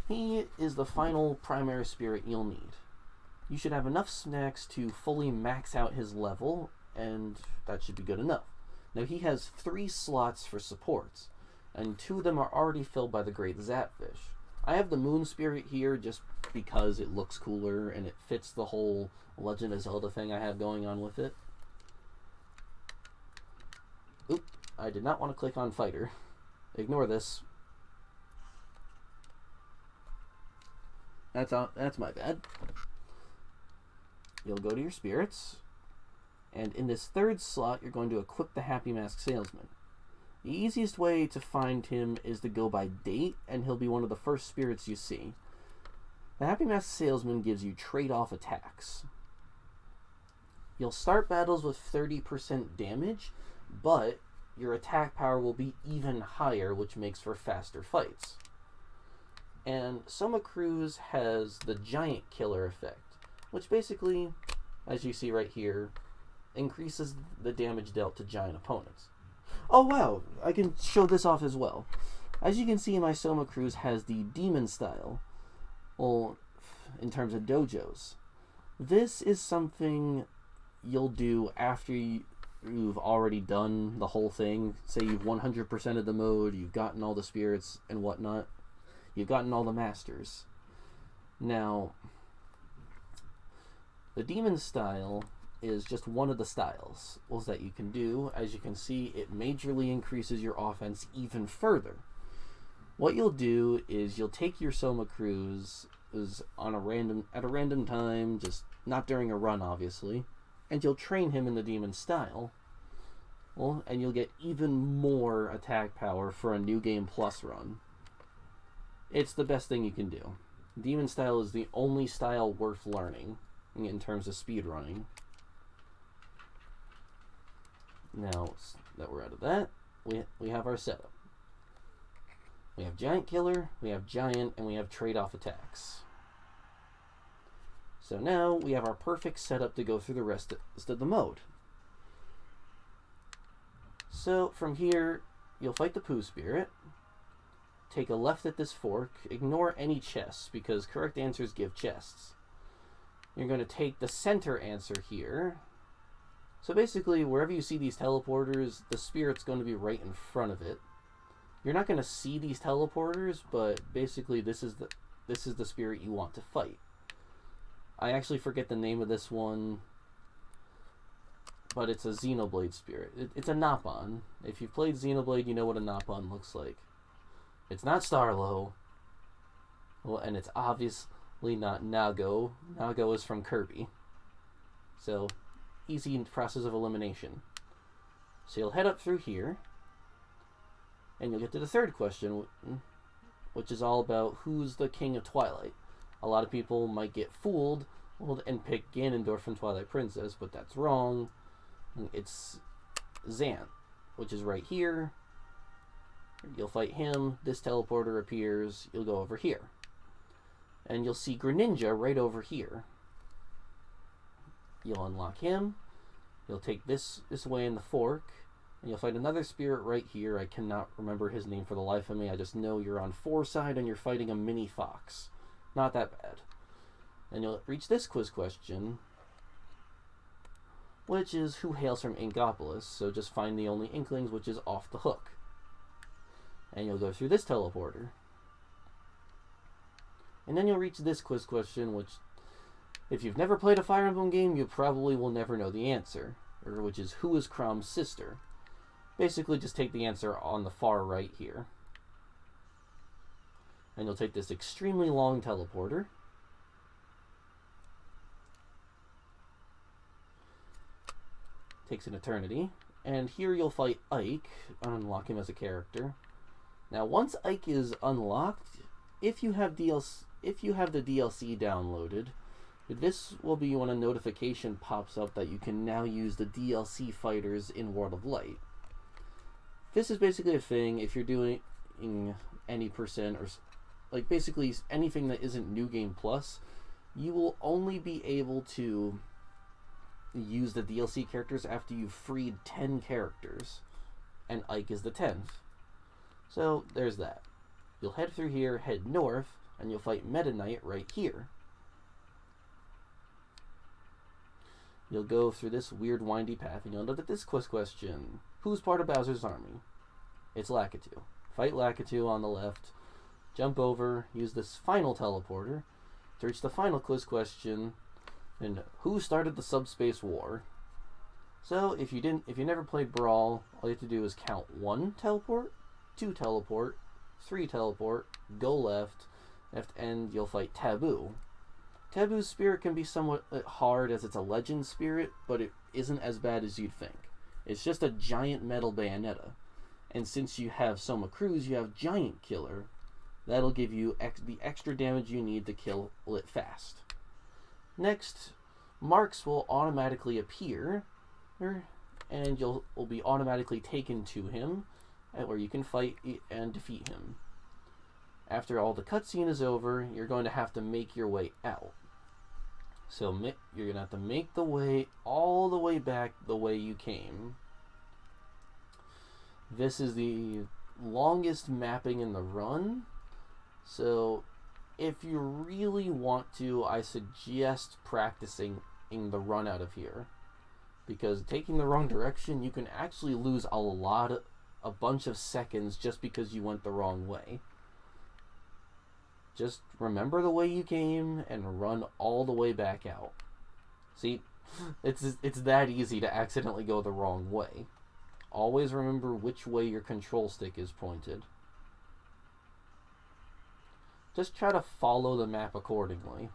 He is the final primary spirit you'll need. You should have enough snacks to fully max out his level, and that should be good enough. Now he has 3 slots for supports, and 2 of them are already filled by the Great Zapfish. I have the Moon Spirit here just because it looks cooler and it fits the whole Legend of Zelda thing I have going on with it. Oop, I did not want to click on Fighter. Ignore this. That's my bad. You'll go to your spirits, And in this third slot, you're going to equip the Happy Mask Salesman. The easiest way to find him is to go by date, and he'll be one of the first spirits you see. The Happy Mask Salesman gives you trade-off attacks. You'll start battles with 30% damage, but your attack power will be even higher, which makes for faster fights. And Soma Cruz has the Giant Killer effect, which basically, as you see right here, increases the damage dealt to giant opponents. Oh wow, I can show this off as well. As you can see, my Soma Cruz has the Demon style, well, in terms of dojos. This is something you'll do after you've already done the whole thing. Say you've 100% of the mode, you've gotten all the spirits and whatnot. You've gotten all the masters. Now, the Demon style is just one of the styles that you can do. As you can see, it majorly increases your offense even further. What you'll do is you'll take your Soma Cruz at a random time, just not during a run obviously, and you'll train him in the Demon style. Well, and you'll get even more attack power for a New Game Plus run. It's the best thing you can do. Demon style is the only style worth learning in terms of speedrunning. Now that we're out of that, we have our setup. We have Giant Killer, we have Giant, and we have trade-off attacks. So now we have our perfect setup to go through the rest of the mode. So from here, you'll fight the Pooh Spirit. Take a left at this fork. Ignore any chests, because correct answers give chests. You're going to take the center answer here. So basically, wherever you see these teleporters, the spirit's going to be right in front of it. You're not going to see these teleporters, but basically this is the spirit you want to fight. I actually forget the name of this one, but it's a Xenoblade spirit. It's a Napon. If you've played Xenoblade, you know what a Napon looks like. It's not Starlo. Well, and it's obviously not Nago. Nago is from Kirby. So, easy process of elimination. So you'll head up through here, and you'll get to the third question, which is all about who's the King of Twilight. A lot of people might get fooled and pick Ganondorf from Twilight Princess, but that's wrong. It's Xant, which is right here. You'll fight him, this teleporter appears, you'll go over here. And you'll see Greninja right over here. You'll unlock him, you'll take this way in the fork, and you'll fight another spirit right here. I cannot remember his name for the life of me, I just know you're on 4 side and you're fighting a mini fox. Not that bad. And you'll reach this quiz question, which is who hails from Inkopolis, so just find the only Inklings, which is off the hook. And you'll go through this teleporter. And then you'll reach this quiz question, which, if you've never played a Fire Emblem game, you probably will never know the answer, which is who is Chrome's sister. Basically, just take the answer on the far right here. And you'll take this extremely long teleporter. Takes an eternity. And here you'll fight Ike, unlock him as a character. Now, once Ike is unlocked, if you have the DLC downloaded, this will be when a notification pops up that you can now use the DLC fighters in World of Light. This is basically a thing if you're doing any percent, or like basically anything that isn't New Game Plus, you will only be able to use the DLC characters after you've freed 10 characters, and Ike is the 10th. So there's that. You'll head through here, head north, and you'll fight Meta Knight right here. You'll go through this weird windy path, and you'll know that this quiz question, who's part of Bowser's army? It's Lakitu. Fight Lakitu on the left, jump over, use this final teleporter to reach the final quiz question, and who started the Subspace War? So if you never played Brawl, all you have to do is count 1 teleport, 2 teleport, 3 teleport, go left, and you'll fight Taboo. Taboo's spirit can be somewhat hard as it's a legend spirit, but it isn't as bad as you'd think. It's just a giant metal bayonetta. And since you have Soma Cruz, you have Giant Killer. That'll give you the extra damage you need to kill it fast. Next, Marks will automatically appear, and you'll be automatically taken to him, where you can fight and defeat him. After all the cutscene is over, you're going to have to make your way out. So you're going to have to make the way all the way back the way you came. This is the longest mapping in the run. So if you really want to, I suggest practicing the run out of here. Because taking the wrong direction, you can actually lose a bunch of seconds just because you went the wrong way. Just remember the way you came and run all the way back out. See, it's that easy to accidentally go the wrong way. Always remember which way your control stick is pointed. Just try to follow the map accordingly.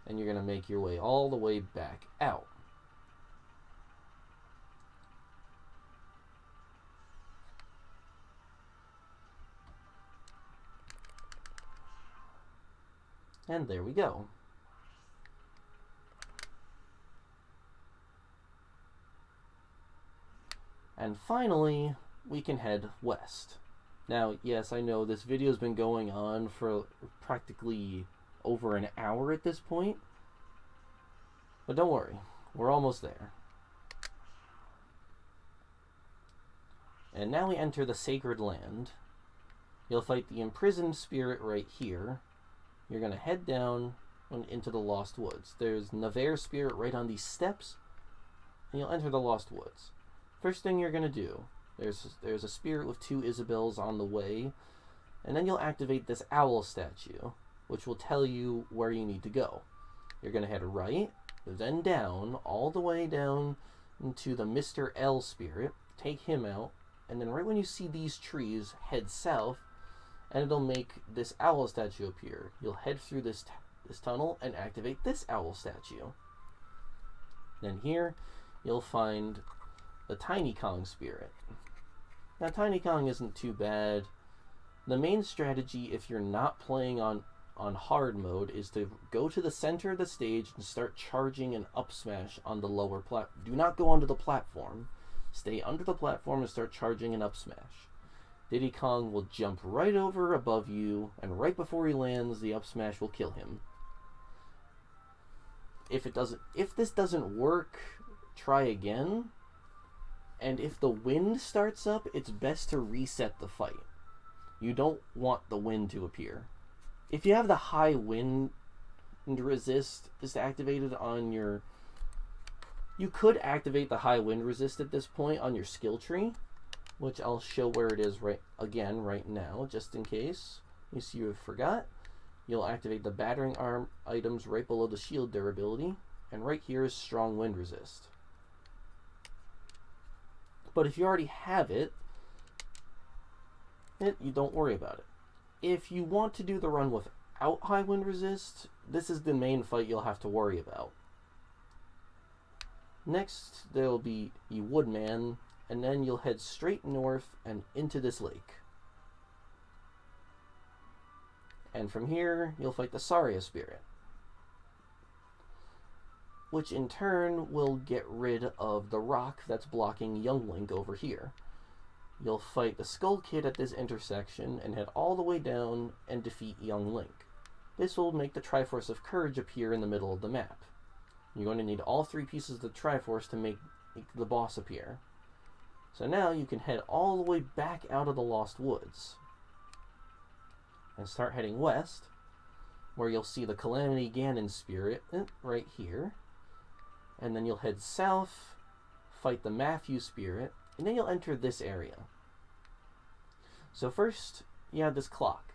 And you're going to make your way all the way back out. And there we go. And finally, we can head west. Now, yes, I know this video's been going on for practically over an hour at this point. But don't worry, we're almost there. And now we enter the Sacred Land. You'll fight the imprisoned spirit right here. You're going to head down into the Lost Woods. There's Navarre's spirit right on these steps, and you'll enter the Lost Woods. First thing you're going to do, there's a spirit with 2 Isabels on the way, and then you'll activate this owl statue, which will tell you where you need to go. You're going to head right, then down, all the way down into the Mr. L spirit, take him out, and then right when you see these trees, head south, and it'll make this owl statue appear. You'll head through this tunnel and activate this owl statue. Then here, you'll find the Tiny Kong spirit. Now, Tiny Kong isn't too bad. The main strategy, if you're not playing on hard mode, is to go to the center of the stage and start charging an up smash on the lower platform. Do not go onto the platform. Stay under the platform and start charging an up smash. Diddy Kong will jump right over above you, and right before he lands, the up smash will kill him. If this doesn't work, try again. And if the wind starts up, it's best to reset the fight. You don't want the wind to appear. If you have the high wind resist just activated on your... You could activate the high wind resist at this point on your skill tree, which I'll show where it is right now, just in case you have forgot. You'll activate the battering arm items right below the shield durability, and right here is strong wind resist. But if you already have it, you don't worry about it. If you want to do the run without high wind resist, this is the main fight you'll have to worry about. Next, there'll be the Woodman, and then you'll head straight north and into this lake. And from here, you'll fight the Saria spirit, which in turn will get rid of the rock that's blocking Young Link over here. You'll fight the Skull Kid at this intersection and head all the way down and defeat Young Link. This will make the Triforce of Courage appear in the middle of the map. You're going to need all 3 pieces of the Triforce to make the boss appear. So now you can head all the way back out of the Lost Woods and start heading west, where you'll see the Calamity Ganon spirit right here. And then you'll head south, fight the Matthew spirit, and then you'll enter this area. So first, you have this clock.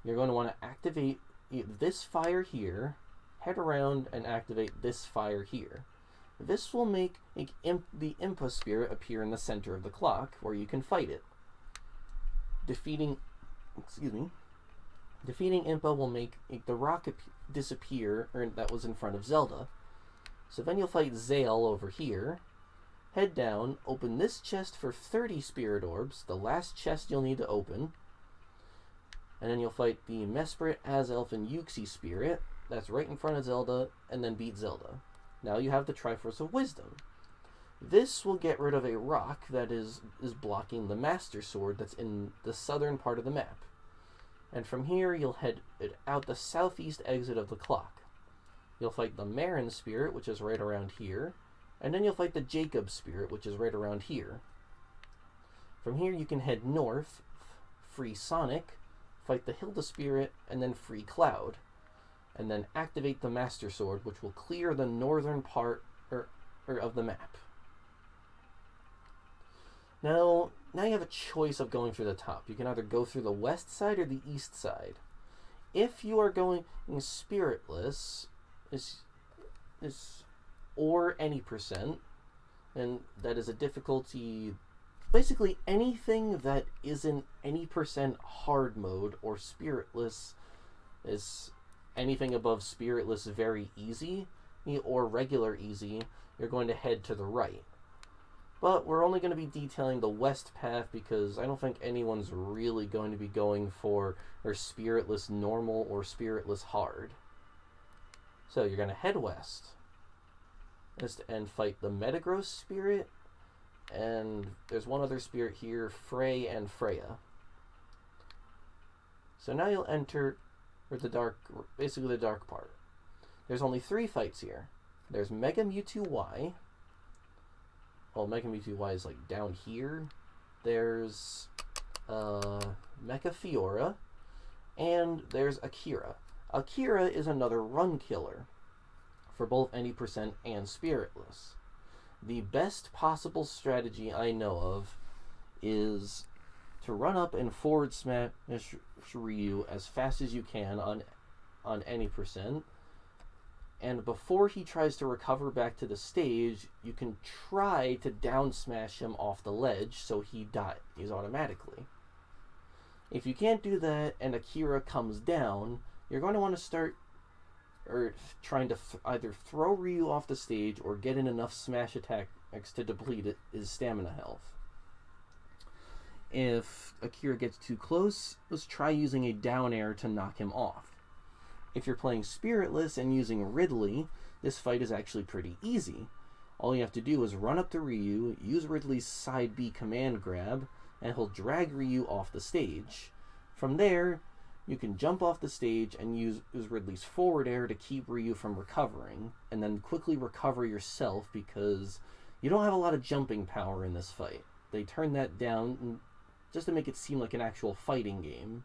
You're going to want to activate this fire here, head around and activate this fire here. This will make the Impa spirit appear in the center of the clock, where you can fight it. Defeating Defeating Impa will make the rock disappear that was in front of Zelda. So then you'll fight Zale over here. Head down, open this chest for 30 Spirit Orbs, the last chest you'll need to open. And then you'll fight the Mesprit, Azelf, and Yuxi Spirit. That's right in front of Zelda, and then beat Zelda. Now you have the Triforce of Wisdom. This will get rid of a rock that is blocking the Master Sword that's in the southern part of the map. And from here, you'll head out the southeast exit of the clock. You'll fight the Marin Spirit, which is right around here. And then you'll fight the Jacob Spirit, which is right around here. From here, you can head north, free Sonic, fight the Hilda Spirit, and then free Cloud. And then activate the Master Sword, which will clear the northern part of the map. Now you have a choice of going through the top. You can either go through the west side or the east side. If you are going spiritless, or any percent, and that is a difficulty. Basically, anything that isn't any percent hard mode or spiritless is anything above spiritless very easy or regular easy. You're going to head to the right. But we're only going to be detailing the west path because I don't think anyone's really going to be going for spiritless normal or spiritless hard. So you're going to head west and fight the Metagross Spirit, and there's one other spirit here, Frey and Freya. So now you'll enter basically the dark part. There's only 3 fights here. There's Mega Mewtwo Y. Well, Mega Mewtwo Y is like down here. There's Mecha Fiora, and there's Akira. Akira is another run killer for both any percent and spiritless. The best possible strategy I know of is to run up and forward smash Ryu as fast as you can on any percent, and before he tries to recover back to the stage, you can try to down smash him off the ledge so he dies automatically. If you can't do that and Akira comes down, you're going to want to start trying to either throw Ryu off the stage or get in enough smash attacks to deplete his stamina health. If Akira gets too close, let's try using a down air to knock him off. If you're playing spiritless and using Ridley, this fight is actually pretty easy. All you have to do is run up to Ryu, use Ridley's side B command grab, and he'll drag Ryu off the stage. From there, you can jump off the stage and use Ridley's forward air to keep Ryu from recovering, and then quickly recover yourself because you don't have a lot of jumping power in this fight. They turn that down just to make it seem like an actual fighting game.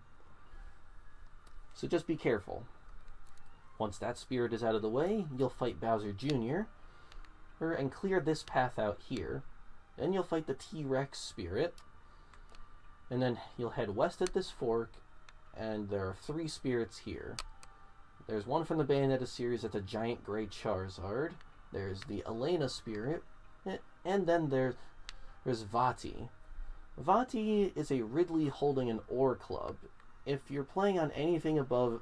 So just be careful. Once that spirit is out of the way, you'll fight Bowser Jr. And clear this path out here. Then you'll fight the T-Rex spirit. And then you'll head west at this fork, and there are 3 spirits here. There's one from the Bayonetta series that's a giant gray Charizard. There's the Elena spirit, and then there's Vati. Vati is a Ridley holding an ore club. If you're playing on anything above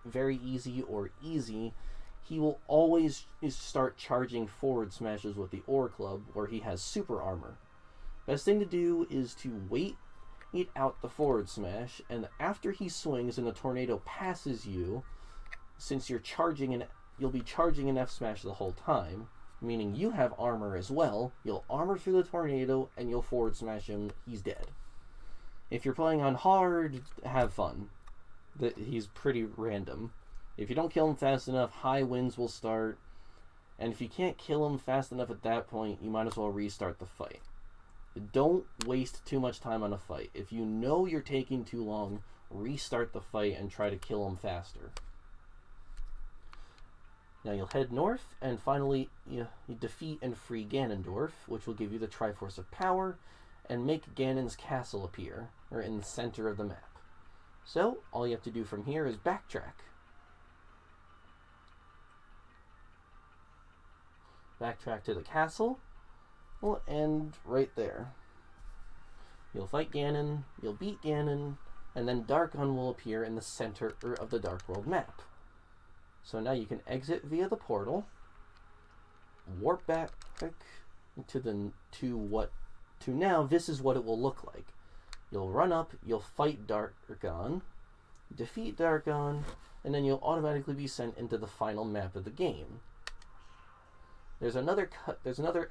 very easy or easy, he will always start charging forward smashes with the ore club where he has super armor. Best thing to do is to wait out the forward smash, and after he swings and the tornado passes you, since you'll be charging an F smash the whole time, meaning you have armor as well, you'll armor through the tornado and you'll forward smash him, he's dead. If you're playing on hard, have fun. He's pretty random. If you don't kill him fast enough, high winds will start, and if you can't kill him fast enough at that point, you might as well restart the fight. Don't waste too much time on a fight. If you know you're taking too long, restart the fight and try to kill him faster. Now you'll head north, and finally you defeat and free Ganondorf, which will give you the Triforce of Power, and make Ganon's castle appear, in the center of the map. So, all you have to do from here is backtrack. Backtrack to the castle. Will end right there. You'll fight Ganon, you'll beat Ganon, and then Darkon will appear in the center of the Dark World map. So now you can exit via the portal, warp back to now this is what it will look like. You'll run up, you'll fight Darkon, defeat Darkon, and then you'll automatically be sent into the final map of the game. There's another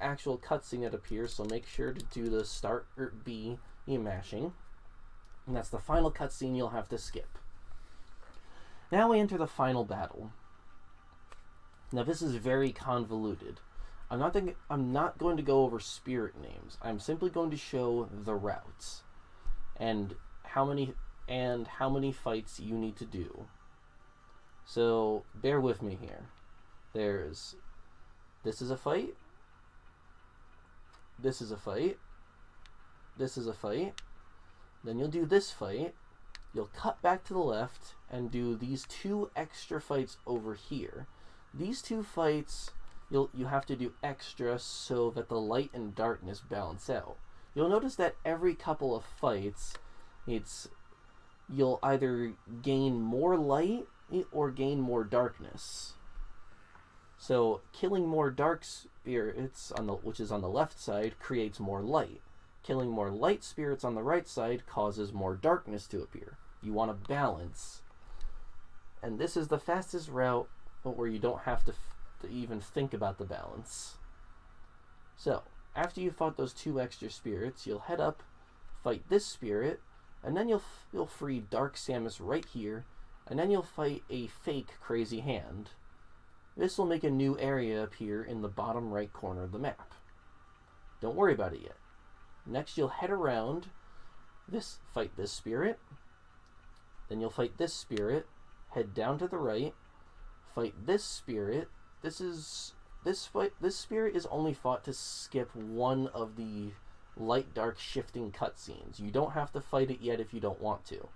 actual cutscene that appears, so make sure to do the start B mashing. And that's the final cutscene you'll have to skip. Now we enter the final battle. Now this is very convoluted. I'm not going to go over spirit names. I'm simply going to show the routes and how many fights you need to do. So bear with me here. This is a fight. This is a fight. This is a fight. Then you'll do this fight. You'll cut back to the left and do these 2 extra fights over here. These 2 fights you have to do extra so that the light and darkness balance out. You'll notice that every couple of fights, you'll either gain more light or gain more darkness. So killing more dark spirits which is on the left side creates more light. Killing more light spirits on the right side causes more darkness to appear. You want to balance. And this is the fastest route where you don't have to even think about the balance. So, after you fought those 2 extra spirits, you'll head up, fight this spirit, and then you'll free Dark Samus right here, and then you'll fight a fake Crazy Hand. This will make a new area appear in the bottom right corner of the map. Don't worry about it yet. Next you'll head around, fight this spirit, then you'll fight this spirit, head down to the right, fight this spirit. This spirit is only fought to skip one of the light-dark shifting cutscenes. You don't have to fight it yet if you don't want to.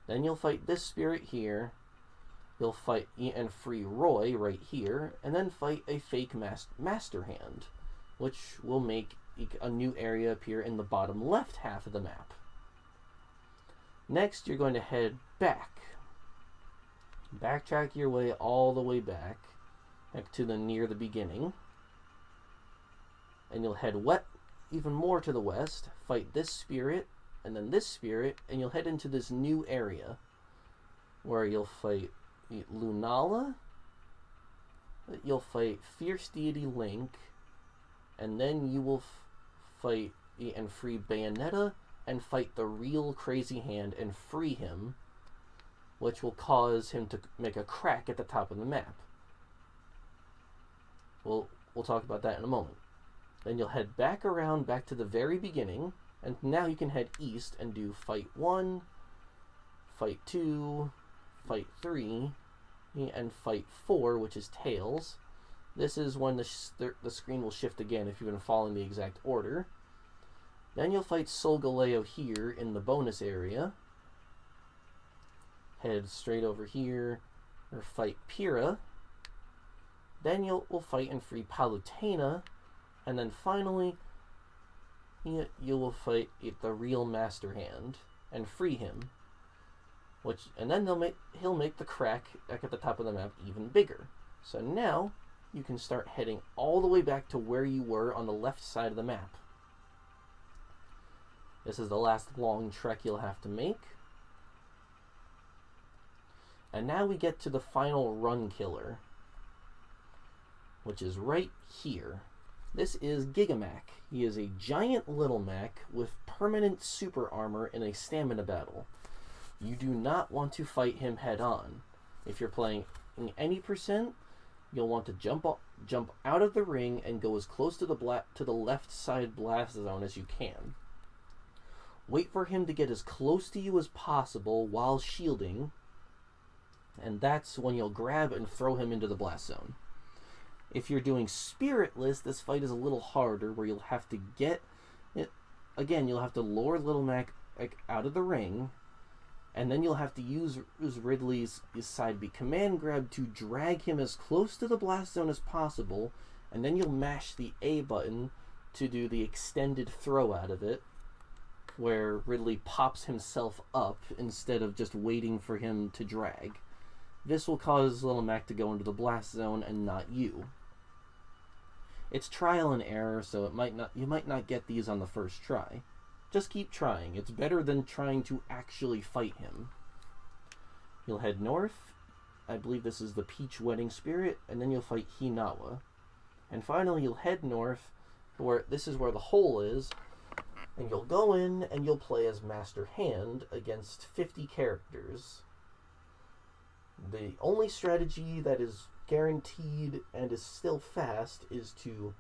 Then you'll fight this spirit here. You'll fight and free Roy right here, and then fight a fake Master Hand, which will make a new area appear in the bottom left half of the map. Next, you're going to head back. Backtrack your way all the way back to near the beginning, and you'll head even more to the west, fight this spirit, and then this spirit, and you'll head into this new area where you'll fight Lunala, you'll fight Fierce Deity Link, and then you will fight and free Bayonetta, and fight the real Crazy Hand and free him, which will cause him to make a crack at the top of the map. We'll talk about that in a moment. Then you'll head back around back to the very beginning, and now you can head east and do fight 1, fight 2, fight 3, and fight 4, which is Tails. This is when the screen will shift again if you've been following the exact order. Then you'll fight Solgaleo here in the bonus area. Head straight over here, or fight Pyrrha. Then we'll fight and free Palutena, and then finally you will fight the real Master Hand and free him. And then he'll make the crack back at the top of the map even bigger. So now you can start heading all the way back to where you were on the left side of the map. This is the last long trek you'll have to make. And now we get to the final run killer, which is right here. This is Gigamac. He is a giant little Mac with permanent super armor in a stamina battle. You do not want to fight him head on. If you're playing in any percent, you'll want to jump out of the ring and go as close to the left side blast zone as you can. Wait for him to get as close to you as possible while shielding, and that's when you'll grab and throw him into the blast zone. If you're doing spiritless, this fight is a little harder, where you'll have to get it again. You'll have to lure Little Mac out of the ring, and then you'll have to use Ridley's side B command grab to drag him as close to the blast zone as possible, and then you'll mash the A button to do the extended throw out of it. where Ridley pops himself up instead of just waiting for him to drag. This will cause Little Mac to go into the blast zone and not you. It's trial and error, so you might not get these on the first try. Just keep trying. It's better than trying to actually fight him. You'll head north. I believe this is the Peach Wedding Spirit, and then you'll fight Hinawa. And finally, you'll head north, where this is where the hole is, and you'll go in and you'll play as Master Hand against 50 characters. The only strategy that is guaranteed and is still fast is to,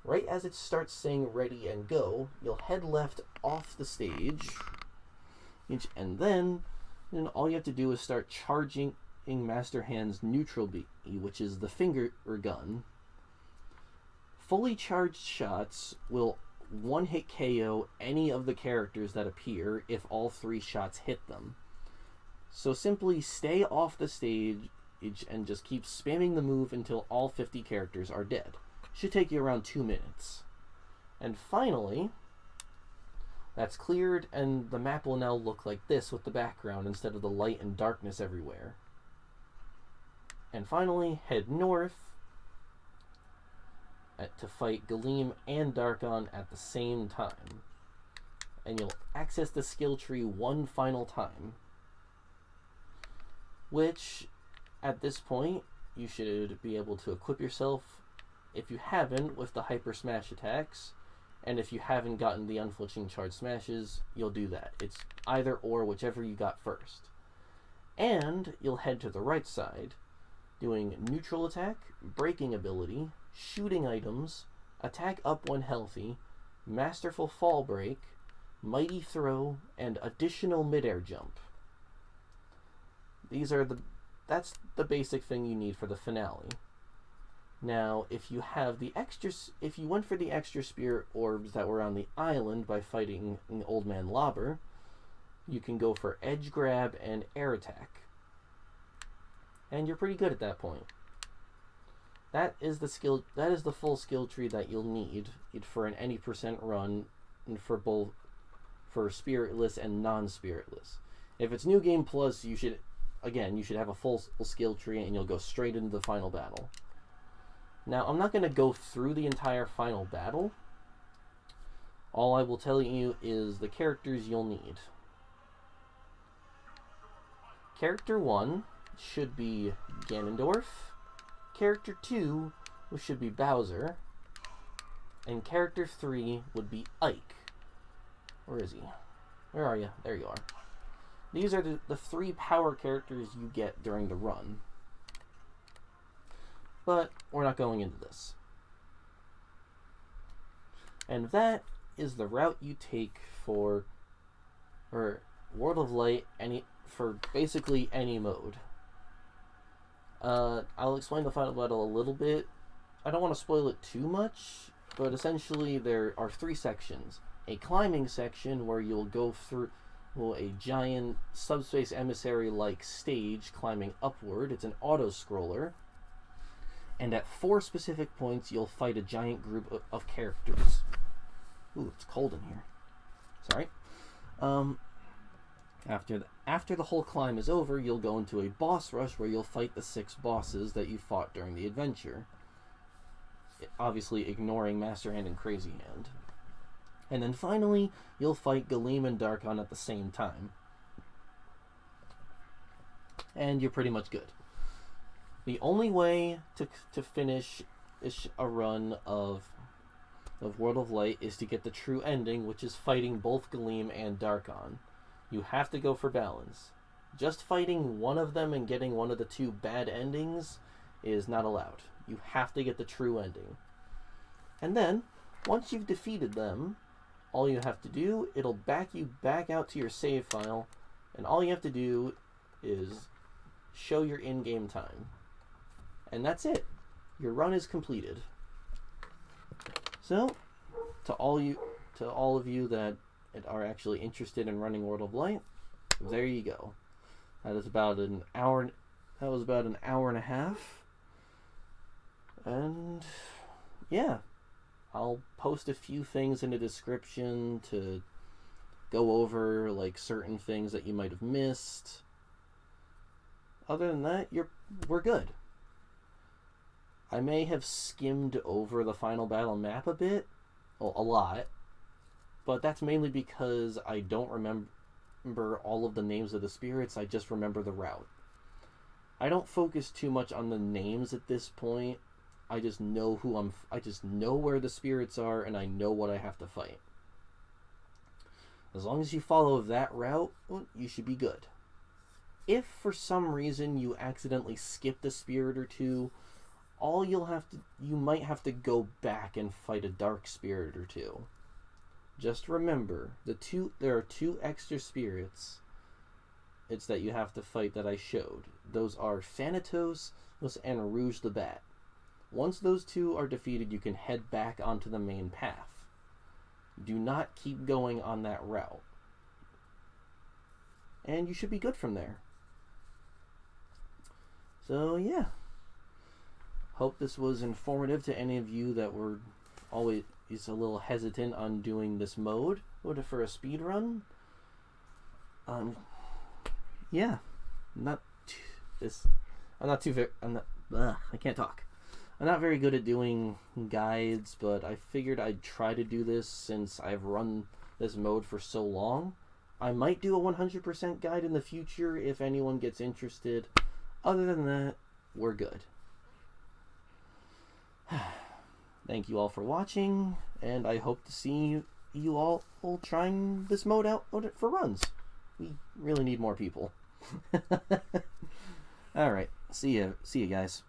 right as it starts saying ready and go, you'll head left off the stage, and then all you have to do is start charging Master Hand's neutral B, which is the finger gun. Fully charged shots will one-hit KO any of the characters that appear if all 3 shots hit them. So simply stay off the stage and just keep spamming the move until all 50 characters are dead. Should take you around 2 minutes. And finally, that's cleared, and the map will now look like this with the background instead of the light and darkness everywhere. And finally, head north to fight Galeem and Darkon at the same time. And you'll access the skill tree one final time, which, at this point, you should be able to equip yourself, if you haven't, with the Hyper Smash attacks, and if you haven't gotten the Unflinching Charge Smashes, you'll do that. It's either or, whichever you got first. And you'll head to the right side, doing Neutral Attack, Breaking Ability, Shooting Items, Attack Up when Healthy, Masterful Fall Break, Mighty Throw, and Additional Midair Jump. That's the basic thing you need for the finale. Now, if you went for the extra spirit orbs that were on the island by fighting Old Man Lobber, you can go for Edge Grab and Air Attack. And you're pretty good at that point. That is the full skill tree that you'll need for an any % run for spiritless and non-spiritless. If it's New Game Plus, you should have a full skill tree and you'll go straight into the final battle. Now, I'm not going to go through the entire final battle. All I will tell you is the characters you'll need. Character 1 should be Ganondorf. Character 2 should be Bowser. And character 3 would be Ike. Where is he? Where are you? There you are. These are the 3 power characters you get during the run. But we're not going into this. And that is the route you take for World of Light for basically any mode. I'll explain the final battle a little bit. I don't want to spoil it too much, but essentially there are 3 sections. A climbing section where you'll go through a giant subspace emissary-like stage climbing upward. It's an auto-scroller. And at 4 specific points, you'll fight a giant group of characters. Ooh, it's cold in here. Sorry. After the whole climb is over, you'll go into a boss rush where you'll fight the 6 bosses that you fought during the adventure. Obviously ignoring Master Hand and Crazy Hand. And then finally, you'll fight Galeem and Darkon at the same time. And you're pretty much good. The only way to finish a run of World of Light is to get the true ending, which is fighting both Galeem and Darkon. You have to go for balance. Just fighting one of them and getting one of the 2 bad endings is not allowed. You have to get the true ending. And then, once you've defeated them, all you have to do, it'll back you back out to your save file, and all you have to do is show your in-game time. And that's it. Your run is completed. So, to all of you that are actually interested in running World of Light, there you go. That was about an hour and a half. And yeah, I'll post a few things in the description go over like certain things that you might have missed. Other than that, we're good. I may have skimmed over the final battle map a bit, well, a lot, but that's mainly because I don't remember all of the names of the spirits. I just remember the route. I don't focus too much on the names at this point. I just know I just know where the spirits are, and I know what I have to fight. As long as you follow that route, well, you should be good. If for some reason you accidentally skipped a spirit or two, you might have to go back and fight a dark spirit or two. Just remember, there are 2 extra spirits that you have to fight that I showed. Those are Thanatos and Rouge the Bat. Once those 2 are defeated, you can head back onto the main path. Do not keep going on that route. And you should be good from there. So yeah. Hope this was informative to any of you that were always a little hesitant on doing this mode for a speed run. Yeah. I can't talk. I'm not very good at doing guides, but I figured I'd try to do this since I've run this mode for so long. I might do a 100% guide in the future if anyone gets interested. Other than that, we're good. Thank you all for watching, and I hope to see you all trying this mode out for runs. We really need more people. Alright, see you guys.